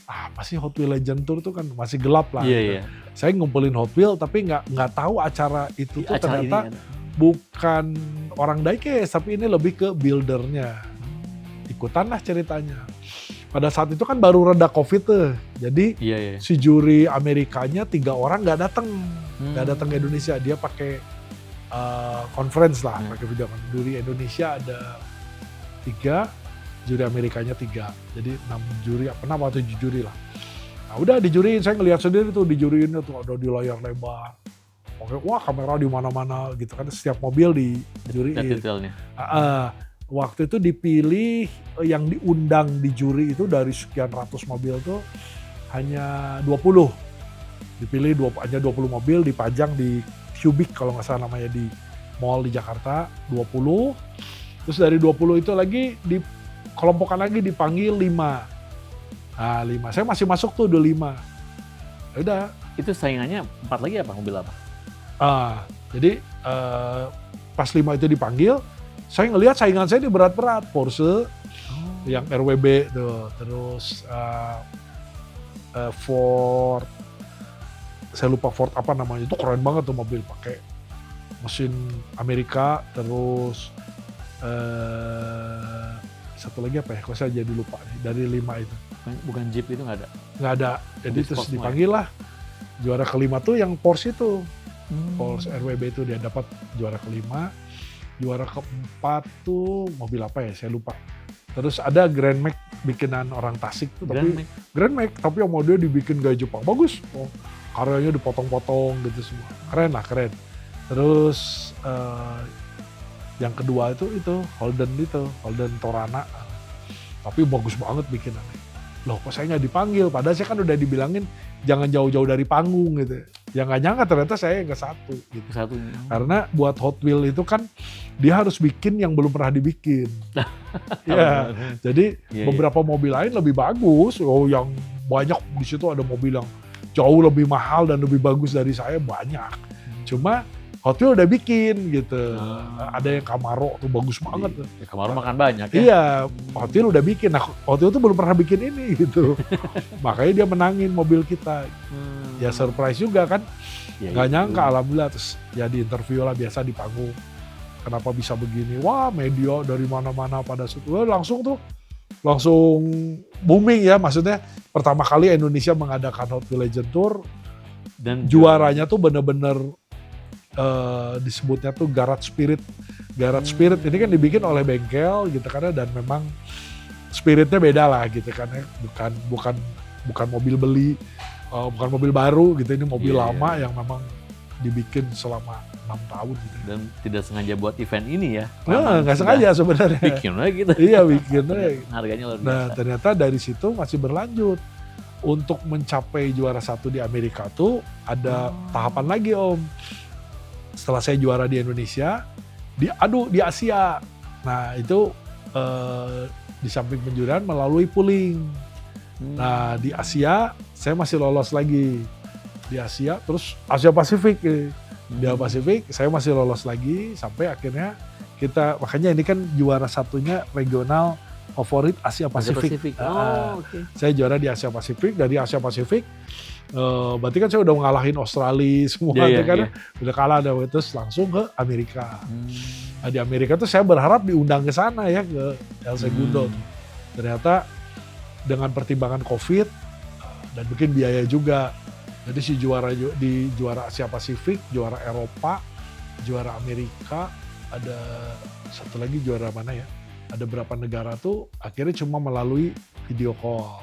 apa sih Hot Wheels Legend Tour tuh kan masih gelap lah. Gitu. Saya ngumpulin Hot Wheels tapi nggak tahu acara itu tuh ternyata bukan orang diecast, tapi ini lebih ke buildernya. Ikutan lah ceritanya. Pada saat itu kan baru reda COVID tuh, jadi si juri Amerikanya 3 orang nggak datang ke Indonesia. Dia pakai conference lah, pakai video. Juri Indonesia ada 3, juri Amerikanya 3, jadi 6 juri, 6 atau 7 juri lah. Nah udah dijuriin, saya ngelihat sendiri tuh dijuriin tuh ada di layar lebar. Oke, wah kamera di mana-mana gitu kan, setiap mobil dijuriin. Waktu itu dipilih yang diundang di juri itu dari sekian ratus mobil tuh hanya 20. Dipilih hanya 20 mobil, dipajang di Cubic kalau nggak salah namanya, di mall di Jakarta, 20. Terus dari 20 itu lagi dikelompokkan lagi, dipanggil 5. Nah 5, saya masih masuk tuh 25. Ya udah. Itu saingannya 4 lagi apa, mobil apa? Jadi pas 5 itu dipanggil, saya ngelihat saingan saya ini berat-berat. Porsche, yang RWB tuh, terus Ford, saya lupa Ford apa namanya, itu keren banget tuh mobil, pakai mesin Amerika. Terus satu lagi apa ya, kok saya jadi lupa nih, dari 5 itu. Bukan Jeep itu nggak ada? Nggak ada, jadi terus dipanggil lah. Juara kelima tuh yang Porsche itu. Porsche RWB itu dia dapat juara kelima. Juara keempat tuh mobil apa ya, saya lupa. Terus ada Grand Max bikinan orang Tasik tuh, tapi Grand Max tapi yang modelnya dibikin gaya Jepang, bagus. Karyanya dipotong-potong gitu semua, keren lah, keren. Terus yang kedua itu Holden Torana, tapi bagus banget bikinannya. Loh kok saya nggak dipanggil, padahal saya kan udah dibilangin jangan jauh-jauh dari panggung gitu. Ya nggak nyangka ternyata saya yang ke satu gitu. Karena buat Hot Wheels itu kan dia harus bikin yang belum pernah dibikin. Ya, jadi beberapa mobil lain lebih bagus. Yang banyak di situ ada mobil yang jauh lebih mahal dan lebih bagus dari saya banyak. Cuma Hot Wheels udah bikin gitu. Ada yang Camaro tuh bagus banget. Ya, Camaro makan banyak ya. Iya, Hot Wheels udah bikin. Nah, Hot Wheels tuh belum pernah bikin ini gitu. Makanya dia menangin mobil kita. Ya surprise juga kan. Gak nyangka, alhamdulillah. Terus ya di interview lah biasa di panggung. Kenapa bisa begini? Wah, media dari mana-mana pada situ. Langsung booming ya. Maksudnya pertama kali Indonesia mengadakan Hot Wheels Legend Tour. Dan juaranya tuh bener-bener disebutnya tuh Garage Spirit. Garage Spirit ini kan dibikin oleh bengkel gitu kan, dan memang spiritnya beda lah gitu kan, bukan mobil beli, bukan mobil baru gitu, ini mobil lama yang memang dibikin selama 6 tahun gitu. Dan tidak sengaja buat event ini ya? Nggak sengaja sebenarnya. Bikin lagi gitu. Iya bikinnya. Harganya luar biasa. Nah ternyata dari situ masih berlanjut. Untuk mencapai juara 1 di Amerika tuh ada tahapan lagi Om. Setelah saya juara di Indonesia, diadu di Asia. Nah itu di samping penjurian melalui pooling. Nah di Asia saya masih lolos lagi. Di Asia terus Asia Pasifik. Di Asia Pasifik saya masih lolos lagi sampai akhirnya makanya ini kan juara satunya regional favorit Asia Pasifik. Saya juara di Asia Pasifik. Dari Asia Pasifik berarti kan saya udah ngalahin Australia semua udah kalah, terus langsung ke Amerika. Nah, di Amerika tuh saya berharap diundang ke sana ya, ke El Segundo. Ternyata dengan pertimbangan COVID dan mungkin biaya juga, jadi si juara Asia Pasifik, juara Eropa, juara Amerika, ada satu lagi juara mana ya, ada berapa negara tuh akhirnya cuma melalui video call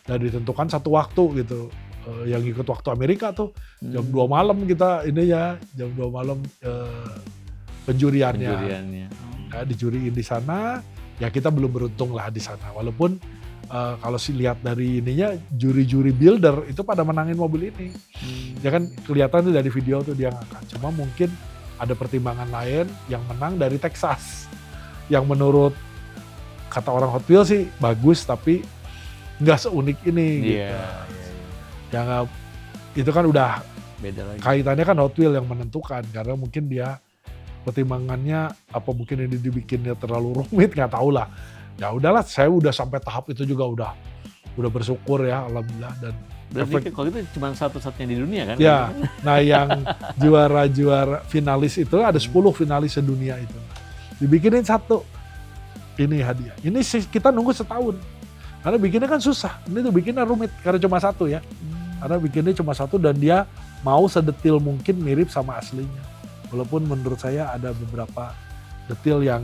dan ditentukan satu waktu gitu. Yang ikut waktu Amerika tuh jam 2 malam kita ini ya, jam 2 malam penjuriannya. Ya, dijuriin di sana, ya kita belum beruntung lah di sana. Walaupun kalau sih lihat dari ininya, juri-juri builder itu pada menangin mobil ini. Ya kan kelihatan tuh dari video tuh dia ngangkat. Cuma mungkin ada pertimbangan lain yang menang dari Texas. Yang menurut kata orang Hot Wheels sih bagus, tapi nggak seunik ini gitu. Yang itu kan udah beda lagi. Kaitannya kan Hot Wheels yang menentukan, karena mungkin dia pertimbangannya apa mungkin ini dibikinnya terlalu rumit, nggak tahu lah. Ya udahlah, saya udah sampai tahap itu juga udah bersyukur ya, alhamdulillah. Dan berarti kalau itu cuma satu-satunya di dunia kan? Ya, nah yang juara finalis itu ada 10 finalis sedunia itu. Dibikinin satu, ini hadiah. Ini kita nunggu setahun. Karena bikinnya kan susah, ini tuh bikinnya rumit karena cuma satu ya. Karena bikinnya cuma satu dan dia mau sedetil mungkin mirip sama aslinya. Walaupun menurut saya ada beberapa detil yang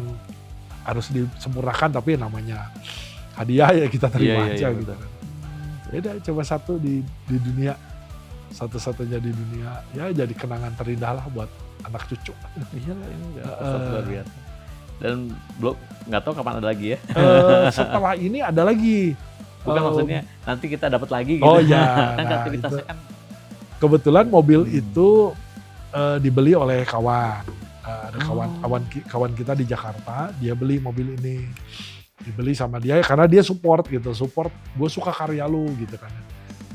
harus disempurnakan, tapi namanya hadiah ya kita terima aja gitu kan. Beda cuma satu di dunia, satu-satunya di dunia, ya jadi kenangan terindah lah buat anak cucu. Iya lah, ini luar biasa. Dan belum, nggak tahu kapan ada lagi ya. Setelah ini ada lagi. Bukan maksudnya nanti kita dapat lagi gitu. Oh iya. Nah, aktivitasnya kan. Kebetulan mobil itu dibeli oleh kawan. Ada kawan kita di Jakarta, dia beli mobil ini. Dibeli sama dia karena dia support, gue suka karya lu gitu kan.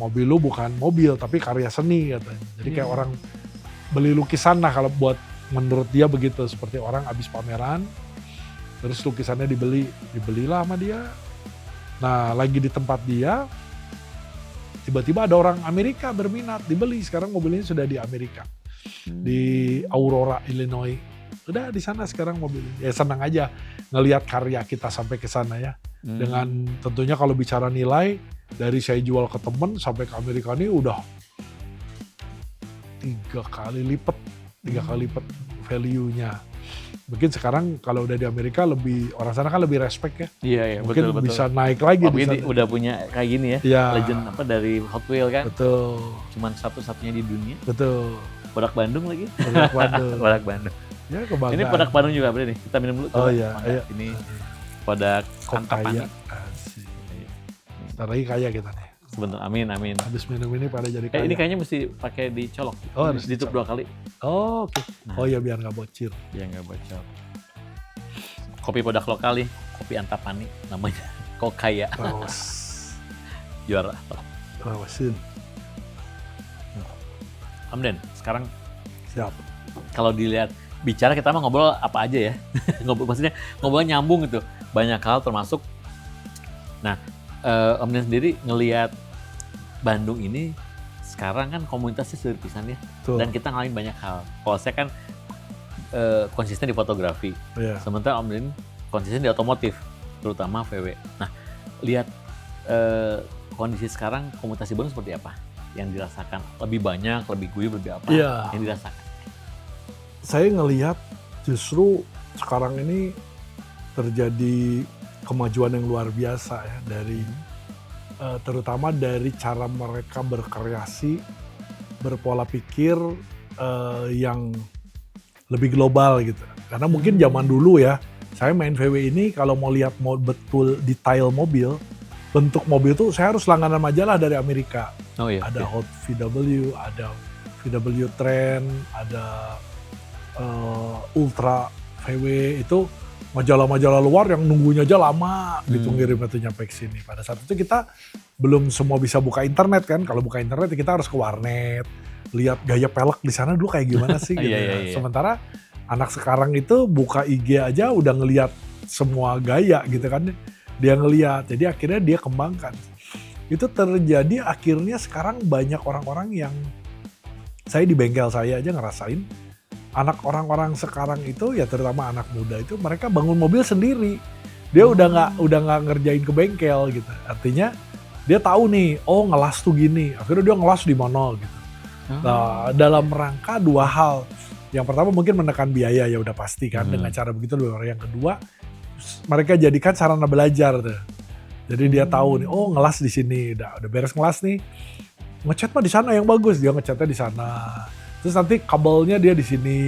Mobil lu bukan mobil tapi karya seni katanya. Jadi kayak orang beli lukisan lah, kalau buat menurut dia begitu, seperti orang habis pameran terus lukisannya dibelilah sama dia. Nah lagi di tempat dia tiba-tiba ada orang Amerika berminat, dibeli. Sekarang mobilnya sudah di Amerika, di Aurora, Illinois. Udah di sana sekarang mobilnya. Ya senang aja ngelihat karya kita sampai ke sana ya. Dengan tentunya kalau bicara nilai, dari saya jual ke temen sampai ke Amerika ini udah 3 kali lipat value-nya. Mungkin sekarang kalau udah di Amerika lebih, orang sana kan lebih respect ya. Iya, Mungkin betul. bisa naik lagi di Mungkin sana. udah punya kayak gini ya, Iya. legend apa dari Hot Wheels kan. Betul. Cuman satu-satunya di dunia. Betul. Produk Bandung lagi. Produk Bandung. Produk Bandung. Ya kebanggaan. Ini produk Bandung juga berarti nih. Kita minum dulu. Oh coba. iya, Mangga. ayo. Ini produk Antapani. Kaya. Asik. Ntar lagi kaya kita nih. Sebentar, amin. Habis minum ini pada jadi kaya. Ini kayaknya mesti pakai dicolok. Oh, harus ditutup 2 kali. Oh, oke. Nah. Oh iya, biar nggak bocil. Biar nggak bocor. Kopi produk lokal nih, kopi Antapani namanya. Kokaya. Rawas. Juara. Rawasin. Amden, sekarang Siap. kalau dilihat bicara kita mah ngobrol apa aja ya. Maksudnya ngobrol nyambung gitu. Banyak hal termasuk. Nah, Om Den sendiri ngelihat Bandung ini sekarang kan komunitasnya sudah pisan ya. Tuh. Dan kita ngalamin banyak hal. Kalau saya kan konsisten di fotografi. Iya. Sementara Om Den konsisten di otomotif, terutama VW. Nah, lihat kondisi sekarang komunitas di Bandung seperti apa? Yang dirasakan lebih banyak, lebih guyup, lebih apa? Iya. Yang dirasakan. Saya ngelihat justru sekarang ini terjadi kemajuan yang luar biasa ya dari terutama dari cara mereka berkreasi, berpola pikir yang lebih global gitu. Karena mungkin zaman dulu ya, saya main VW ini kalau mau lihat betul detail mobil, bentuk mobil tuh saya harus langganan majalah dari Amerika. Oh iya. Ada iya. Hot VW, ada VW Trend, ada Ultra VW, itu majalah-majalah luar yang nunggunya aja lama gitu ngirimnya tuh nyampe ke sini. Pada saat itu kita belum semua bisa buka internet kan. Kalau buka internet kita harus ke warnet, lihat gaya pelek di sana dulu kayak gimana sih gitu. Iya. Sementara anak sekarang itu buka IG aja udah ngelihat semua gaya gitu kan. Dia ngelihat, jadi akhirnya dia kembangkan. Itu terjadi akhirnya sekarang banyak orang-orang yang, saya di bengkel saya aja ngerasain, anak orang-orang sekarang itu ya terutama anak muda itu mereka bangun mobil sendiri. Dia udah nggak ngerjain ke bengkel gitu. Artinya dia tahu nih, oh ngelas tuh gini. Akhirnya dia ngelas di mana gitu. Nah, dalam rangka 2 hal. Yang pertama mungkin menekan biaya, ya udah pasti kan dengan cara begitu. Yang kedua, mereka jadikan sarana belajar tuh. Jadi dia tahu nih, oh ngelas di sini, udah beres ngelas nih. Ngecat mah di sana yang bagus, dia ngecatnya di sana. Terus nanti kabelnya dia di sini,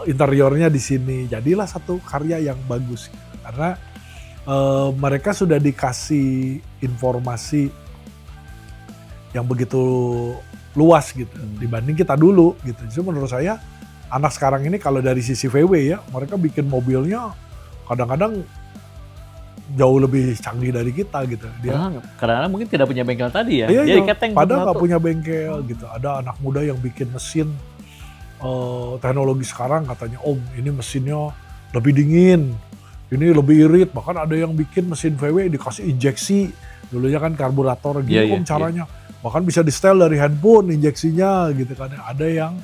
interiornya di sini. Jadilah satu karya yang bagus gitu. Karena mereka sudah dikasih informasi yang begitu luas gitu dibanding kita dulu gitu. Jadi menurut saya anak sekarang ini kalau dari sisi VW ya, mereka bikin mobilnya kadang-kadang jauh lebih canggih dari kita gitu. Dia Kadang-kadang mungkin tidak punya bengkel tadi ya. iya, Jadi keteng. padahal nggak punya bengkel gitu. Ada anak muda yang bikin mesin teknologi sekarang katanya, Om ini mesinnya lebih dingin, ini lebih irit. Bahkan ada yang bikin mesin VW dikasih injeksi. Dulunya kan karburator gitu caranya. Bahkan bisa di setel dari handphone injeksinya gitu kan. Ada yang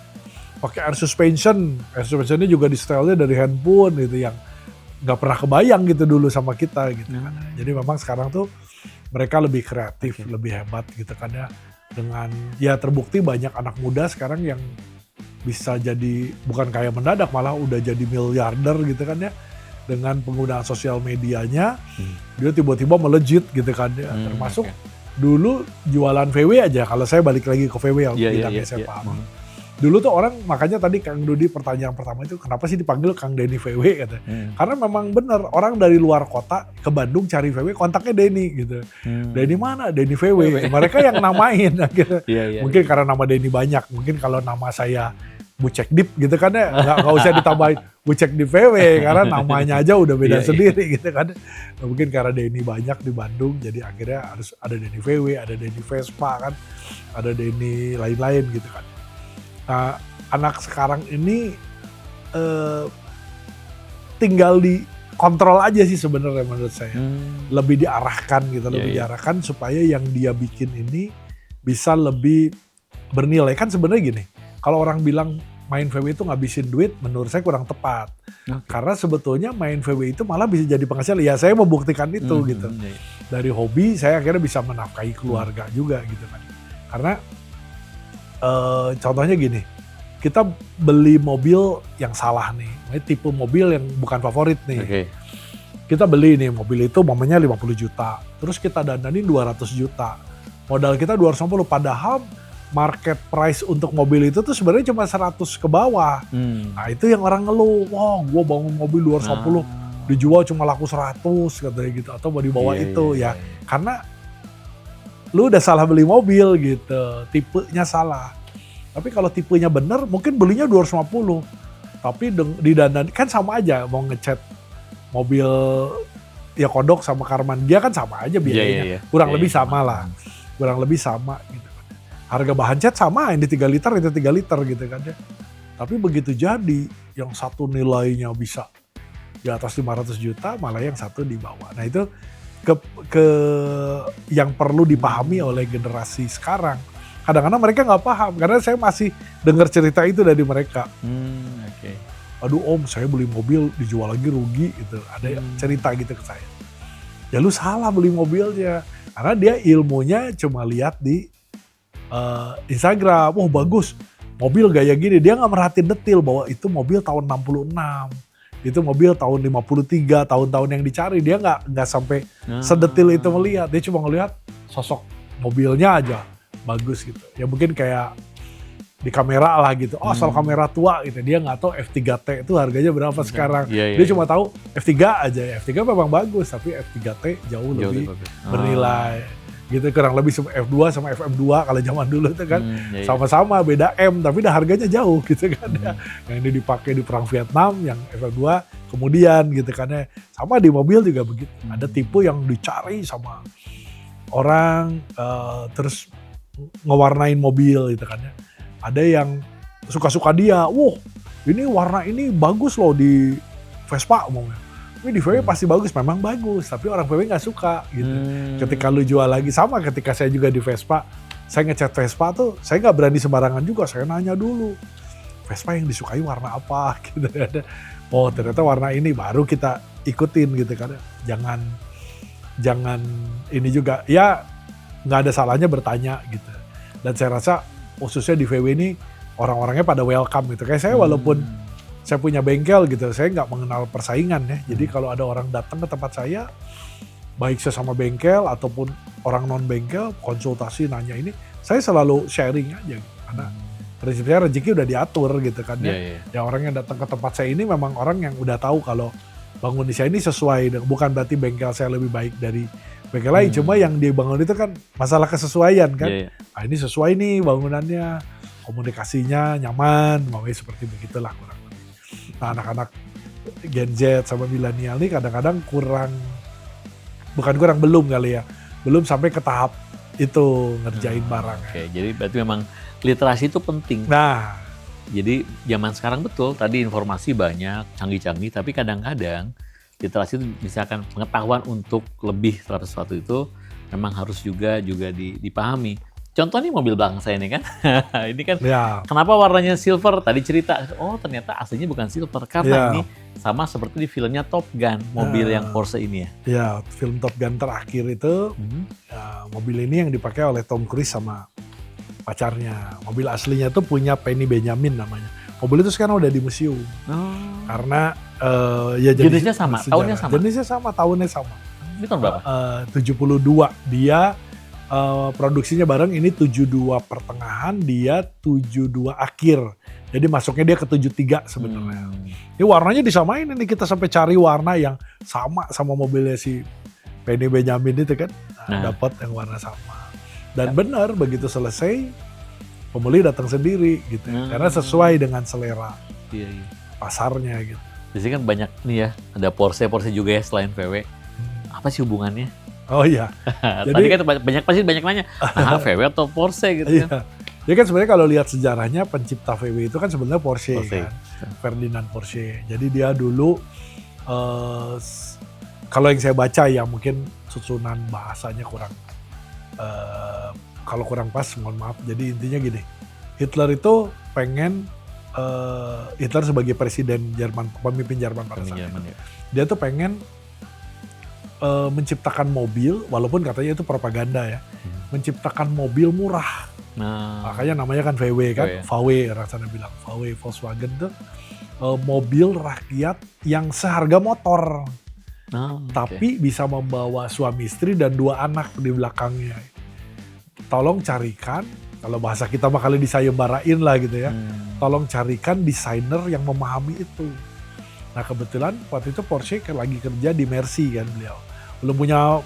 pakai air suspensionnya juga di setelnya dari handphone gitu, yang nggak pernah kebayang gitu dulu sama kita gitu kan. Jadi memang sekarang tuh mereka lebih kreatif, lebih hebat gitu kan ya. Dengan ya terbukti banyak anak muda sekarang yang bisa jadi bukan kaya mendadak, malah udah jadi miliarder gitu kan ya. Dengan penggunaan sosial medianya, dia tiba-tiba melejit gitu kan ya. Termasuk dulu jualan VW aja, kalau saya balik lagi ke VW yang bidangnya saya paham. Dulu tuh orang, makanya tadi Kang Dudi pertanyaan pertama itu, kenapa sih dipanggil Kang Denny VW kata. Karena memang bener, orang dari luar kota ke Bandung cari VW, kontaknya Denny gitu. Denny mana? Denny VW. Mereka yang namain akhirnya. Mungkin karena nama Denny banyak, mungkin kalau nama saya Bucek Dip gitu kan ya, nggak usah ditambahin Bucek Dip VW, karena namanya aja udah beda sendiri gitu kan. Nah, mungkin karena Denny banyak di Bandung, jadi akhirnya harus ada Denny VW, ada Denny Vespa kan, ada Denny lain-lain gitu kan. Nah, anak sekarang ini tinggal dikontrol aja sih sebenarnya menurut saya. Lebih diarahkan gitu, lebih diarahkan supaya yang dia bikin ini bisa lebih bernilai. Kan sebenarnya gini, kalau orang bilang main VW itu ngabisin duit, menurut saya kurang tepat. Karena sebetulnya main VW itu malah bisa jadi penghasilan. Ya saya membuktikan itu gitu. Dari hobi saya akhirnya bisa menafkahi keluarga juga gitu kan. Karena contohnya gini, kita beli mobil yang salah nih, ini tipe mobil yang bukan favorit nih. Oke. Kita beli nih mobil itu momennya 50 juta, terus kita dandanin 200 juta. Modal kita 250, padahal market price untuk mobil itu tuh sebenarnya cuma 100 ke bawah. Nah itu yang orang ngeluh, wah gua bangun mobil 250 dijual cuma laku 100 katanya gitu, atau mau dibawa itu ya. Karena lu udah salah beli mobil gitu, tipenya salah. Tapi kalau tipenya bener mungkin belinya 250. Tapi didandan kan sama aja, mau ngecat mobil ya kodok sama Karman, dia kan sama aja biayanya. Kurang lebih sama lah. Kurang lebih sama gitu. Harga bahan cat sama, ini 3 liter, itu 3 liter gitu kan ya. Tapi begitu jadi, yang satu nilainya bisa di atas 500 juta, malah yang satu di bawah. Nah itu yang perlu dipahami oleh generasi sekarang. Kadang-kadang mereka nggak paham, karena saya masih dengar cerita itu dari mereka. Aduh om, saya beli mobil dijual lagi rugi gitu. Ada cerita gitu ke saya. Ya lu salah beli mobilnya. Karena dia ilmunya cuma lihat di Instagram, bagus, mobil gaya gini. Dia nggak merhatiin detail bahwa itu mobil tahun 66, itu mobil tahun 53, tahun-tahun yang dicari. Dia nggak sampai sedetil itu melihat. Dia cuma ngelihat sosok mobilnya aja bagus gitu. Ya mungkin kayak di kamera lah gitu. Asal kamera tua gitu. Dia nggak tahu F3T itu harganya berapa sekarang. Dia cuma tahu F3 aja. F3 memang bagus, tapi F3T jauh lebih bernilai. Gitu kurang lebih F2 sama FM2 kalau zaman dulu itu kan sama-sama beda M tapi dah harganya jauh gitu kan ya. Yang ini dipakai di perang Vietnam, yang FM2 kemudian gitu kan ya. Sama di mobil juga begitu. Ada tipe yang dicari sama orang terus ngewarnain mobil gitu kan ya. Ada yang suka-suka dia, ini warna ini bagus loh di Vespa ngomongnya. Ini di VW pasti bagus, memang bagus, tapi orang VW nggak suka gitu. Ketika lu jual lagi, sama ketika saya juga di Vespa, saya ngecat Vespa tuh, saya nggak berani sembarangan juga, saya nanya dulu, Vespa yang disukai warna apa gitu. Oh ternyata warna ini, baru kita ikutin gitu kan. Jangan ini juga, ya nggak ada salahnya bertanya gitu. Dan saya rasa khususnya di VW ini, orang-orangnya pada welcome gitu. Kayak saya walaupun saya punya bengkel gitu, saya nggak mengenal persaingan ya. Jadi kalau ada orang datang ke tempat saya, baik sesama bengkel ataupun orang non bengkel, konsultasi nanya ini, saya selalu sharing aja. Karena prinsipnya rezeki udah diatur gitu kan ya. Ya orang yang datang ke tempat saya ini memang orang yang udah tahu kalau bangun di saya ini sesuai, bukan berarti bengkel saya lebih baik dari bengkel lain. Cuma yang dibangun itu kan masalah kesesuaian kan. Nah ini sesuai nih bangunannya, komunikasinya nyaman, mau seperti begitulah kurang. Nah anak-anak Gen Z sama milenial nih kadang-kadang belum kali ya, belum sampai ke tahap itu ngerjain barang. Oke, jadi berarti memang literasi itu penting. Nah, jadi zaman sekarang betul, tadi informasi banyak, canggih-canggih, tapi kadang-kadang literasi itu misalkan pengetahuan untuk lebih terhadap sesuatu itu memang harus juga dipahami. Contoh nih mobil belakang saya ini kan, ini kan kenapa warnanya silver? Tadi cerita, ternyata aslinya bukan silver karena ini sama seperti di filmnya Top Gun, mobil yang Porsche ini ya. Ya, film Top Gun terakhir itu mobil ini yang dipakai oleh Tom Cruise sama pacarnya. Mobil aslinya tuh punya Penny Benjamin namanya. Mobil itu sekarang udah di museum karena jenisnya sama, tahunnya sama. Jenisnya sama, tahunnya sama. Ini tahun berapa? 72 dia. Produksinya bareng, ini 72 pertengahan, dia 72 akhir. Jadi masuknya dia ke 73 sebenarnya. Ini warnanya disamain, ini kita sampai cari warna yang sama mobilnya si Penny Benjamin itu kan. Dapat yang warna sama. Dan benar begitu selesai, pembeli datang sendiri gitu. Karena sesuai dengan selera pasarnya gitu. Biasanya kan banyak nih ya, ada Porsche juga ya selain VW. Apa sih hubungannya? Oh iya. Tadi kan pasti banyak nanya, VW atau Porsche gitu kan. Jadi kan sebenarnya kalau lihat sejarahnya pencipta VW itu kan sebenarnya Porsche. Kan. Ferdinand Porsche. Jadi dia dulu kalau yang saya baca ya mungkin susunan bahasanya kalau kurang pas mohon maaf. Jadi intinya gini, Hitler itu pengen Hitler sebagai presiden Jerman, pemimpin Jerman pada saat itu. Dia tuh pengen menciptakan mobil, walaupun katanya itu propaganda ya, menciptakan mobil murah Makanya namanya kan VW kan, VW. VW rasanya bilang. VW Volkswagen tuh mobil rakyat yang seharga motor. Oke. Tapi bisa membawa suami istri dan 2 anak di belakangnya. Tolong carikan, kalau bahasa kita mah kali disayembarain lah gitu ya. Tolong carikan desainer yang memahami itu. Nah kebetulan waktu itu Porsche lagi kerja di Mercy kan beliau.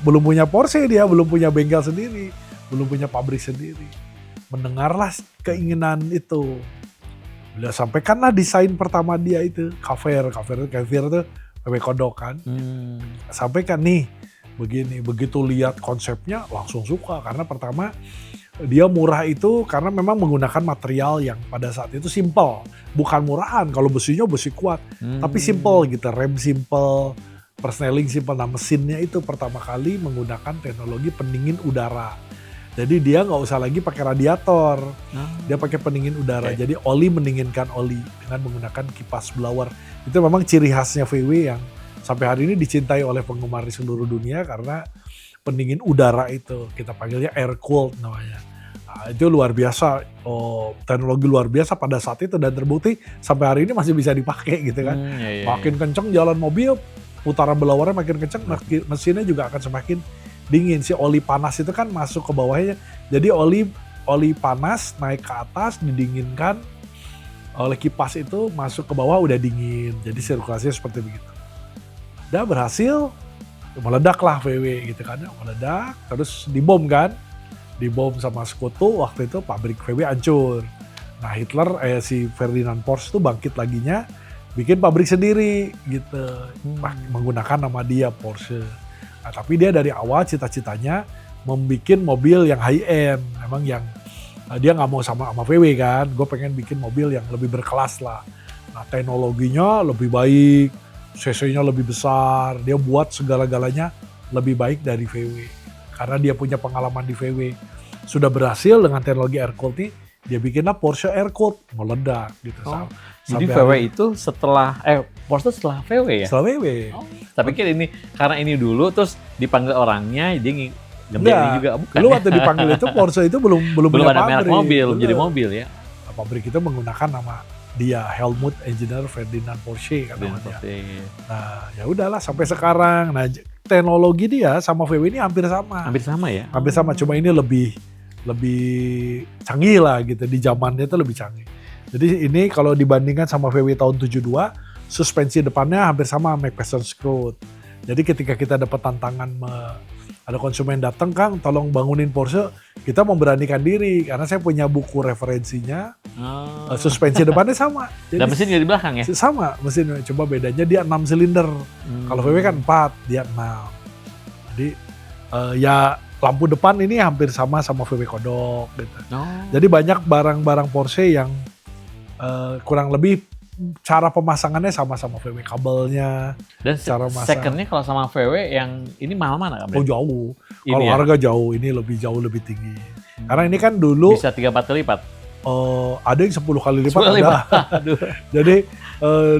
Belum punya Porsche dia, belum punya bengkel sendiri, belum punya pabrik sendiri. Mendengarlah keinginan itu. Beliau sampaikanlah desain pertama dia itu, Caver itu PW Kodok kan. Sampaikan nih, begini, begitu lihat konsepnya langsung suka karena pertama dia murah itu karena memang menggunakan material yang pada saat itu simple, bukan murahan. Kalau besinya besi kuat, tapi simple gitu, rem simple, persneling simple. Nah mesinnya itu pertama kali menggunakan teknologi pendingin udara. Jadi dia nggak usah lagi pakai radiator, dia pakai pendingin udara. Jadi oli mendinginkan oli dengan menggunakan kipas blower. Itu memang ciri khasnya VW yang sampai hari ini dicintai oleh penggemar di seluruh dunia karena pendingin udara itu, kita panggilnya air cooled namanya. Nah, itu luar biasa, teknologi luar biasa pada saat itu dan terbukti sampai hari ini masih bisa dipakai gitu kan. Makin kenceng jalan mobil, putaran blowernya makin kenceng, mesinnya juga akan semakin dingin. Si oli panas itu kan masuk ke bawahnya, jadi oli panas naik ke atas didinginkan oleh kipas itu masuk ke bawah udah dingin, jadi sirkulasinya seperti begitu. Udah berhasil, meledaklah VW gitu kan, meledak terus dibom sama sekutu. Waktu itu pabrik VW hancur. Nah Hitler si Ferdinand Porsche itu bangkit laginya bikin pabrik sendiri gitu, menggunakan nama dia Porsche. Nah, tapi dia dari awal cita-citanya membuat mobil yang high end, memang yang dia nggak mau sama VW kan, gue pengen bikin mobil yang lebih berkelas lah. Nah teknologinya lebih baik, cc-nya lebih besar, dia buat segala-galanya lebih baik dari VW. Karena dia punya pengalaman di VW, sudah berhasil dengan teknologi air cooled ini, dia bikinlah Porsche air cooled, meledak gitu. Jadi VW itu setelah, Porsche setelah VW ya? Setelah VW. Tapi pikir ini, karena ini dulu terus dipanggil orangnya, dia ini juga, bukan dulu ya? waktu dipanggil itu Porsche itu belum punya ada merek pabrik. mobil, jadi mobil ya? Pabrik itu menggunakan nama dia, Helmut Engineer Ferdinand Porsche kan namanya. Nah ya udahlah sampai sekarang. Nah teknologi dia sama VW ini hampir sama. Hampir sama ya? Hampir sama, cuma ini lebih canggih lah gitu, di zamannya itu lebih canggih. Jadi ini kalau dibandingkan sama VW tahun 72, suspensi depannya hampir sama McPherson screw. Jadi ketika kita dapat tantangan, ada konsumen datang, Kang tolong bangunin Porsche, kita memberanikan diri karena saya punya buku referensinya. Suspensi depannya sama. Jadi, dan mesin di belakang ya? Sama mesin, coba bedanya dia 6 silinder. Kalau VW kan 4, dia 6. Jadi ya lampu depan ini hampir sama VW Kodok gitu. Jadi banyak barang-barang Porsche yang kurang lebih cara pemasangannya sama VW, kabelnya. Dan secondnya kalau sama VW yang ini mahal mana kan? Oh jauh. Kalau harga jauh, ini jauh lebih tinggi. Karena ini kan dulu bisa 3-4 kali lipat. Ada yang 10 kali lipat ada. Jadi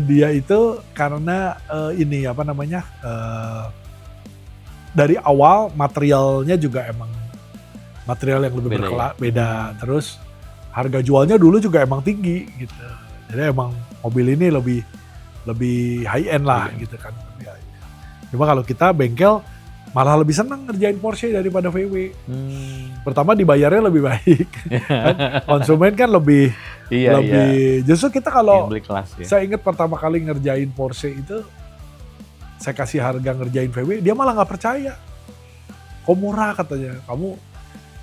dia itu karena ini apa namanya, dari awal materialnya juga emang material yang lebih beda. Terus harga jualnya dulu juga emang tinggi gitu. Jadi emang mobil ini lebih high end lah gitu kan. Cuma kalau kita bengkel malah lebih senang ngerjain Porsche daripada VW. Pertama dibayarnya lebih baik. Kan? Konsumen kan lebih Justru kita kalau saya ingat pertama kali ngerjain Porsche itu, saya kasih harga ngerjain VW, dia malah nggak percaya. Kok murah katanya,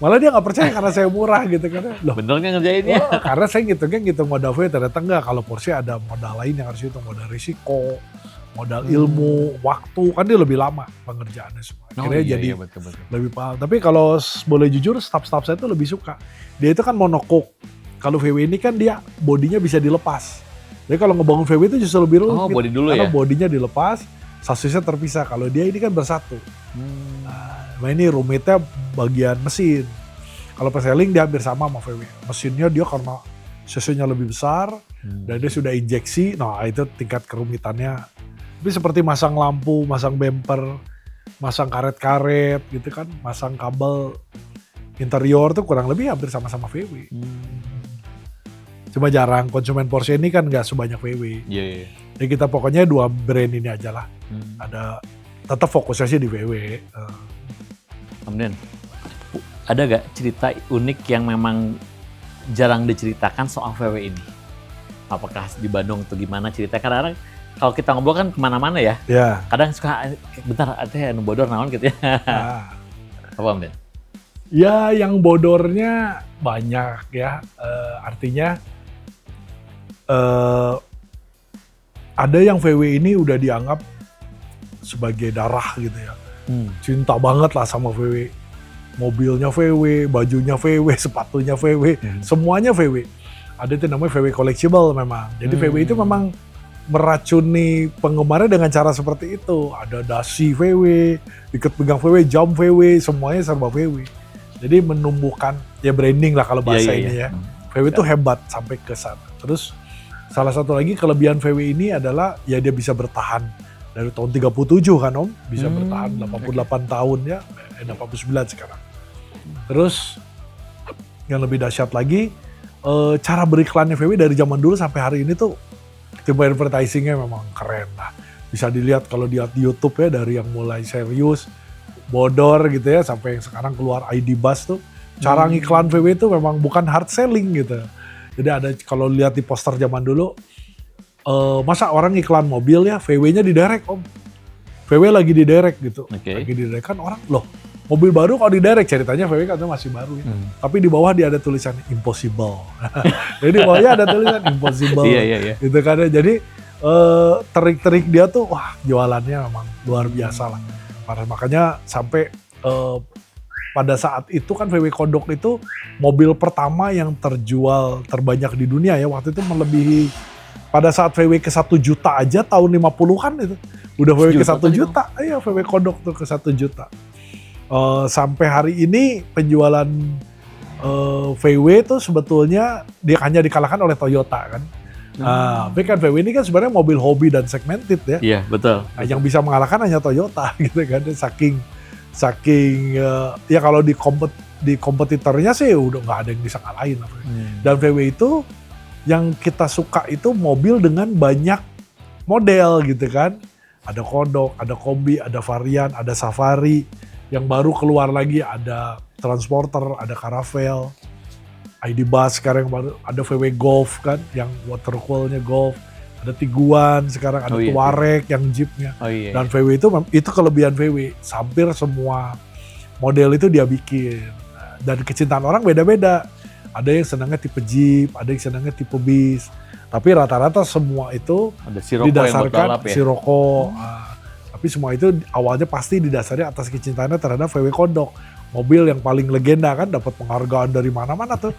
malah dia nggak percaya karena saya murah gitu kan. Loh, bener nggak ngerjainnya? Karena saya ngitung modal VW, ternyata enggak. Kalau Porsche ada modal lain yang harus hitung, modal risiko, modal ilmu, waktu, kan dia lebih lama pengerjaannya semua. Akhirnya jadi betul. Lebih paham. Tapi kalau boleh jujur, staff saya itu lebih suka. Dia itu kan monocoque. Kalau VW ini kan dia bodinya bisa dilepas. Jadi kalau ngebangun VW itu justru lebih rumit. Bodi dulu karena ya? Bodinya dilepas, sasisnya terpisah. Kalau dia ini kan bersatu. Nah ini rumitnya bagian mesin. Kalau persneling dia hampir sama VW. Mesinnya dia karena cc-nya lebih besar dan dia sudah injeksi. Nah itu tingkat kerumitannya. Tapi seperti masang lampu, masang bumper, masang karet-karet gitu kan, masang kabel. interior tuh kurang lebih hampir sama-sama VW. Cuma jarang konsumen Porsche ini kan nggak sebanyak VW. Iya. Jadi kita pokoknya 2 brand ini aja lah. Ada tetap fokusnya sih di VW. Kemudian ada gak cerita unik yang memang jarang diceritakan soal VW ini? Apakah di Bandung atau gimana cerita? Karena kalau kita ngobrol kan kemana-mana ya. Ya. Kadang suka bentar ada yang bodor naon gitu ya. Apa Om Den? Ya yang bodornya banyak ya. Artinya ada yang VW ini udah dianggap sebagai darah gitu ya. Cinta banget lah sama VW. Mobilnya VW, bajunya VW, sepatunya VW, semuanya VW. Ada itu namanya VW collectible memang. Jadi VW itu memang meracuni penggemarnya dengan cara seperti itu. Ada dasi VW, ikat pinggang VW, jam VW, semuanya serba VW. Jadi menumbuhkan ya branding lah kalau bahasa ini ya. VW itu hebat sampai ke sana. Terus salah satu lagi kelebihan VW ini adalah ya dia bisa bertahan dari tahun 37 kan Om, bisa bertahan 88 tahun ya, 89 sekarang. Terus yang lebih dahsyat lagi, cara beriklannya VW dari zaman dulu sampai hari ini tuh tim advertisingnya memang keren lah. Bisa dilihat kalau di YouTube ya, dari yang mulai serius, bodor gitu ya, sampai yang sekarang keluar ID Buzz tuh. Cara ngiklan VW itu memang bukan hard selling gitu. Jadi ada kalau lihat di poster zaman dulu, masa orang iklan mobil ya VW-nya diderek Om. VW lagi diderek gitu. Lagi diderek kan orang, loh mobil baru kalau diderek, ceritanya VW katanya masih baru ya. Tapi di bawah dia ada tulisan impossible. Jadi di bawahnya ada tulisan impossible. Iya. Gitu kan. Jadi trik-trik dia tuh wah jualannya memang luar biasa lah. Makanya sampai pada saat itu kan VW Kodok itu mobil pertama yang terjual terbanyak di dunia ya. Waktu itu melebihi, pada saat VW ke 1 juta aja tahun 50-an itu. Udah VW ke 1 juta. Iya VW Kodok tuh ke 1 juta. Sampai hari ini penjualan VW itu sebetulnya dia hanya dikalahkan oleh Toyota kan. Tapi kan VW ini kan sebenarnya mobil hobi dan segmented ya. Iya betul. Nah, yang bisa mengalahkan hanya Toyota gitu kan. Saking ya kalau di kompetitornya sih udah nggak ada yang bisa ngalahin. Dan VW itu yang kita suka itu mobil dengan banyak model gitu kan. Ada Kodok, ada Kombi, ada varian, ada Safari. Yang baru keluar lagi ada Transporter, ada Caravelle, ID Buzz sekarang yang baru, ada VW Golf kan, yang water coolnya Golf, ada Tiguan sekarang, ada Touareg yang Jeepnya. Dan VW itu kelebihan VW, hampir semua model itu dia bikin. Dan kecintaan orang beda-beda. Ada yang senangnya tipe Jeep, ada yang senangnya tipe bis. Tapi rata-rata semua itu ada Sirocco didasarkan ya? Sirocco. Tapi semua itu awalnya pasti didasari atas kecintaannya terhadap VW Kodok. Mobil yang paling legenda kan, dapat penghargaan dari mana-mana tuh.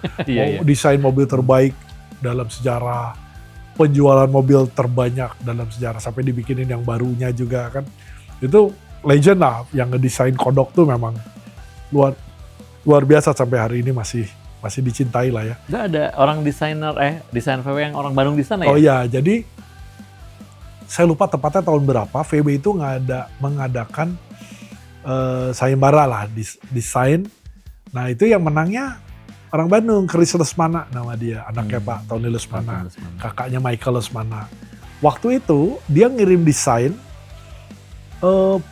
Desain mobil terbaik dalam sejarah, penjualan mobil terbanyak dalam sejarah, sampai dibikinin yang barunya juga kan. Itu legend lah, yang ngedesain Kodok tuh memang luar biasa, sampai hari ini masih dicintai lah ya. Nggak ada orang desain VW yang orang Bandung di sana ya? Oh iya, jadi saya lupa tepatnya tahun berapa VW itu mengadakan sayembara lah desain. Nah itu yang menangnya orang Bandung, Chris Lesmana nama dia, anaknya Pak Tony Lesmana, kakaknya Michael Lesmana. Waktu itu dia ngirim desain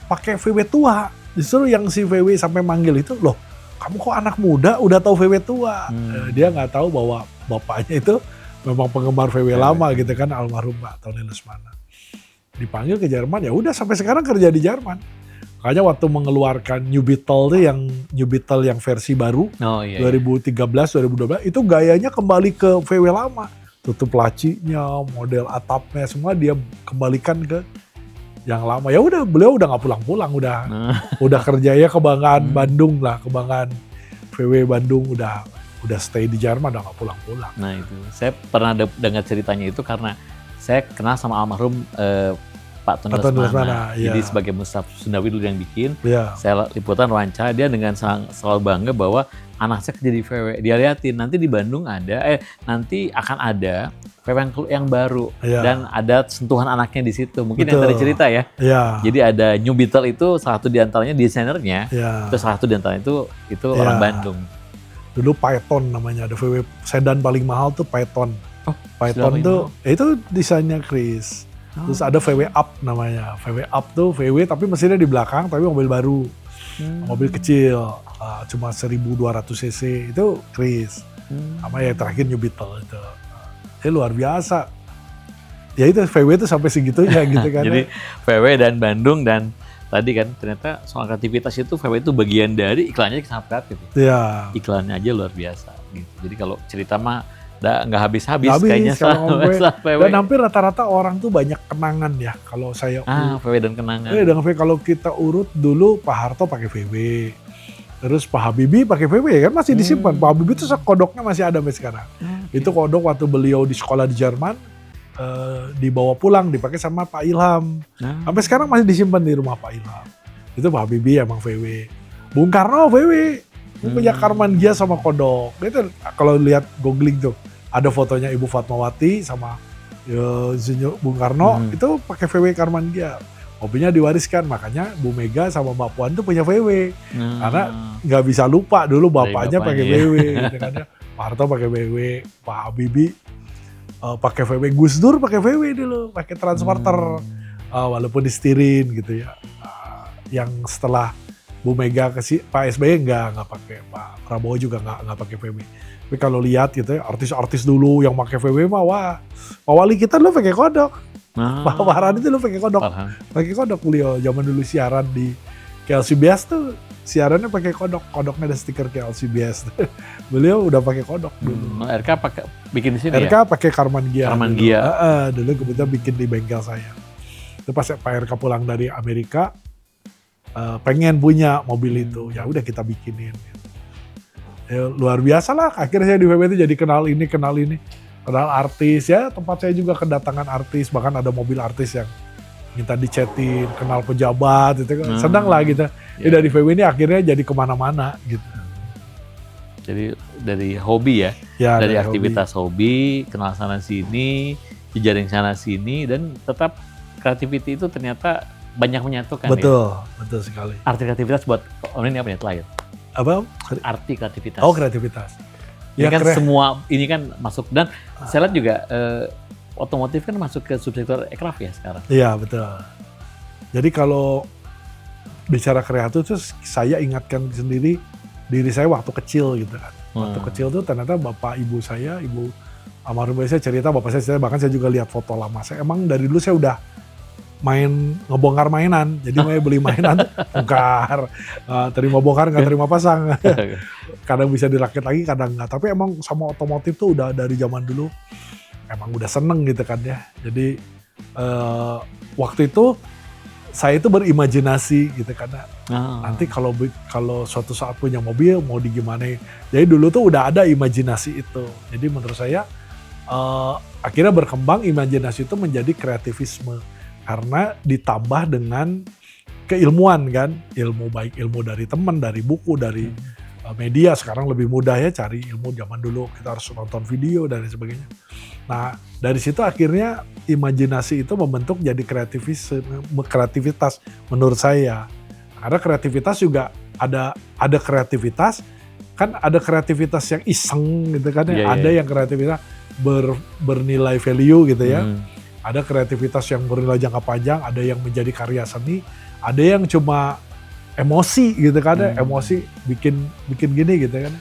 pakai VW tua. Justru yang si VW sampai manggil itu, loh kamu kok anak muda udah tahu VW tua. Dia nggak tahu bahwa bapaknya itu memang penggemar VW lama gitu kan, almarhum Pak Tony Lesmana. Dipanggil ke Jerman, ya udah sampai sekarang kerja di Jerman. Makanya waktu mengeluarkan New Beetle yang versi baru 2013 2012 itu gayanya kembali ke VW lama. Tutup lacinya, model atapnya semua dia kembalikan ke yang lama. Ya udah, beliau udah nggak pulang-pulang, udah kerja ya, kebanggaan Bandung lah, kebanggaan VW Bandung, udah stay di Jerman, udah nggak pulang-pulang. Nah itu, saya pernah dengar ceritanya itu karena saya kenal sama almarhum Pak Tony Pak Tony Lesmana. Lesmana, Jadi iya. sebagai Mustaf Sundawi dulu yang bikin. Iya. Saya liputan wawancara dia dengan selalu bangga bahwa anak saya kerja di VW. Dia liatin nanti di Bandung nanti akan ada VW yang baru Iya. dan ada sentuhan anaknya di situ. Mungkin yang Betul. tadi cerita ya. Iya. Jadi ada New Beetle itu salah satu di antaranya desainernya. Iya. Itu salah satu di antaranya itu Iya. orang Bandung. Dulu Python namanya, ada VW sedan paling mahal tuh Python. Oh, Python sedan tuh paling itu desainnya Chris. Oh. Terus ada VW Up namanya. VW Up tuh VW tapi mesinnya di belakang tapi mobil baru. Mobil kecil, cuma 1200 cc itu Chris. Sama yang terakhir New Beetle itu. Luar biasa. Ya itu VW itu sampai segitunya gitu kan. Jadi VW dan Bandung dan tadi kan ternyata soal kreativitas itu VW itu bagian dari iklannya sangat kreatif. Iya. Iklannya aja luar biasa gitu. Jadi kalau cerita mah nggak habis-habis Nggak habis kayaknya kalau ngomongin. soal VW. Dan hampir rata-rata orang tuh banyak kenangan ya kalau saya VW dan kenangan. dengan VW kalau kita urut dulu Pak Harto pakai VW. Terus Pak Habibie pakai VW kan masih disimpan. Pak Habibie itu kodoknya masih ada sampai sekarang. Itu kodok waktu beliau di sekolah di Jerman dibawa pulang dipakai sama Pak Ilham. Sampai sekarang masih disimpan di rumah Pak Ilham. Itu Pak Habibie emang VW. Bung Karno VW. Punya Karman Gia sama kodok. Itu kalau lihat googling tuh ada fotonya Ibu Fatmawati sama Bung Karno itu pakai VW Karman Gia. Mobilnya diwariskan, makanya Bu Mega sama Mbak Puan tuh punya VW. Karena nggak bisa lupa dulu bapaknya pakai VW. Gitu kan ya. Pak Harto pakai VW, Pak Habibie pakai VW, Gus Dur pakai VW dulu, pakai transporter. Walaupun disetirin gitu ya. Yang setelah Bu Mega Pak SBY nggak pakai, Pak Prabowo juga nggak pakai VW. Tapi kalau lihat gitu ya, artis-artis dulu yang pakai VW mah wah, Pak Wali kita dulu pakai kodok. Pak Farhan itu dulu pakai kodok. Pakai kodok beliau zaman dulu siaran di KLCBS tuh siarannya pakai kodok. Kodoknya ada stiker KLCBS. Beliau udah pakai kodok dulu. RK pakai bikin di sini RK ya? pakai Karman Gia. Karman dulu. Gia. Dulu kebetulan bikin di bengkel saya. Itu pas Pak RK pulang dari Amerika pengen punya mobil itu. Ya udah kita bikinin. Ya, luar biasa lah. Akhirnya saya di VW itu jadi kenal ini, kenal artis ya. Tempat saya juga kedatangan artis, bahkan ada mobil artis yang minta dicetin, kenal pejabat, itu senang lah gitu. Ya dari VW ini akhirnya jadi kemana-mana gitu. Jadi dari hobi ya, dari aktivitas hobi, kenal sana sini, jejaring sana sini, dan tetap creativity itu ternyata banyak menyatukan. Betul, betul sekali. Arti kreativitas buat ini apa ya terakhir? Apa? Arti kreativitas. Oh, kreativitas. Ini kan semua ini kan masuk, dan saya lihat juga otomotif kan masuk ke subsektor aircraft ya sekarang. Iya, betul. Jadi kalau bicara kreatif itu saya ingatkan sendiri diri saya waktu kecil gitu kan. Waktu kecil tuh ternyata bapak ibu saya, ibu almarhum saya cerita, bapak saya cerita, bahkan saya juga lihat foto lama saya. Emang dari dulu saya udah main ngebongkar mainan, jadi saya beli mainan bongkar, terima bongkar nggak terima pasang, kadang bisa dirakit lagi, kadang nggak. Tapi emang sama otomotif tuh udah dari zaman dulu, emang udah seneng gitu kan ya. Jadi waktu itu saya itu berimajinasi gitu karena nanti kalau suatu saat punya mobil mau digimana. Jadi dulu tuh udah ada imajinasi itu. Jadi menurut saya akhirnya berkembang imajinasi itu menjadi kreativisme. Karena ditambah dengan keilmuan kan, baik ilmu dari teman, dari buku, dari media. Sekarang lebih mudah ya cari ilmu, zaman dulu kita harus nonton video dan sebagainya. Nah dari situ akhirnya imajinasi itu membentuk jadi kreativitas menurut saya. Karena kreativitas juga ada kreativitas, kan ada kreativitas yang iseng gitu kan ya, ada yang kreativitas bernilai value gitu ya. Ada kreativitas yang bernilai jangka panjang, ada yang menjadi karya seni, ada yang cuma emosi gitu kan, emosi bikin gini gitu kan.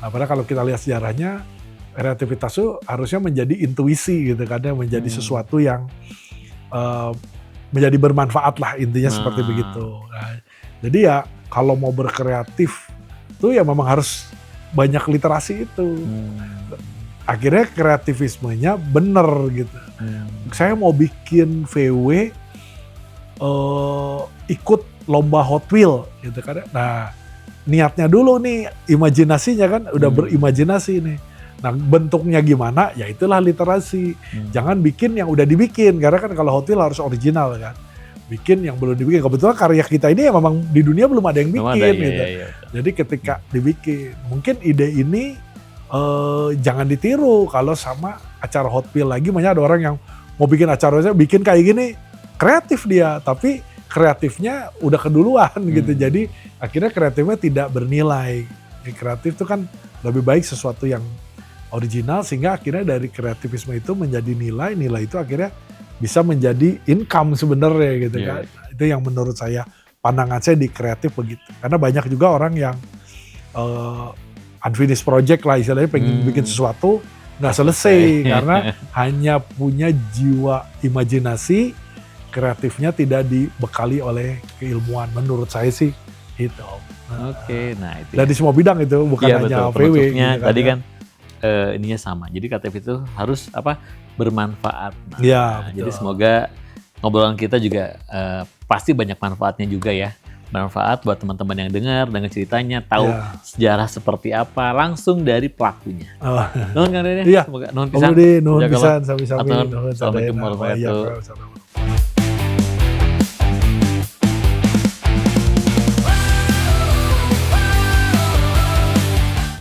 Nah, padahal kalau kita lihat sejarahnya, kreativitas itu harusnya menjadi intuisi gitu kan, menjadi sesuatu yang menjadi bermanfaat lah intinya seperti begitu. Nah, jadi ya kalau mau berkreatif tuh ya memang harus banyak literasi itu. Akhirnya kreativismenya bener gitu. Saya mau bikin VW ikut lomba Hot Wheel gitu kan. Nah niatnya dulu nih, imajinasinya kan udah berimajinasi nih. Nah bentuknya gimana, ya itulah literasi. Jangan bikin yang udah dibikin, karena kan kalau Hot Wheels harus original kan. Bikin yang belum dibikin, kebetulan karya kita ini ya memang di dunia belum ada yang bikin gitu. Iya. Jadi ketika dibikin, mungkin ide ini jangan ditiru kalau sama acara Hot Wheels lagi. Makanya ada orang yang mau bikin acaranya, bikin kayak gini, kreatif dia, tapi kreatifnya udah keduluan gitu. Jadi akhirnya kreatifnya tidak bernilai. Kreatif itu kan lebih baik sesuatu yang original, sehingga akhirnya dari kreativisme itu menjadi nilai itu akhirnya bisa menjadi income sebenarnya gitu kan. Itu yang menurut saya, pandangan saya di kreatif begitu. Karena banyak juga orang yang unfinished project lah istilahnya, pengen bikin sesuatu nggak selesai karena hanya punya jiwa imajinasi, kreatifnya tidak dibekali oleh keilmuan. Menurut saya sih itu. Oke, nah itu. Dan di semua bidang itu, bukan hanya VW. Gitu tadi kan ininya sama. Jadi kreatif itu harus bermanfaat. Nah, jadi semoga ngobrolan kita juga pasti banyak manfaatnya juga ya. Bermanfaat buat teman-teman yang dengar ceritanya, tahu sejarah seperti apa langsung dari pelakunya. Nuhun Kang Dede. Iya. Semoga nuhun pisan. Nuhun pisan, sami-sami. Assalamualaikum warahmatullahi wabarakatuh.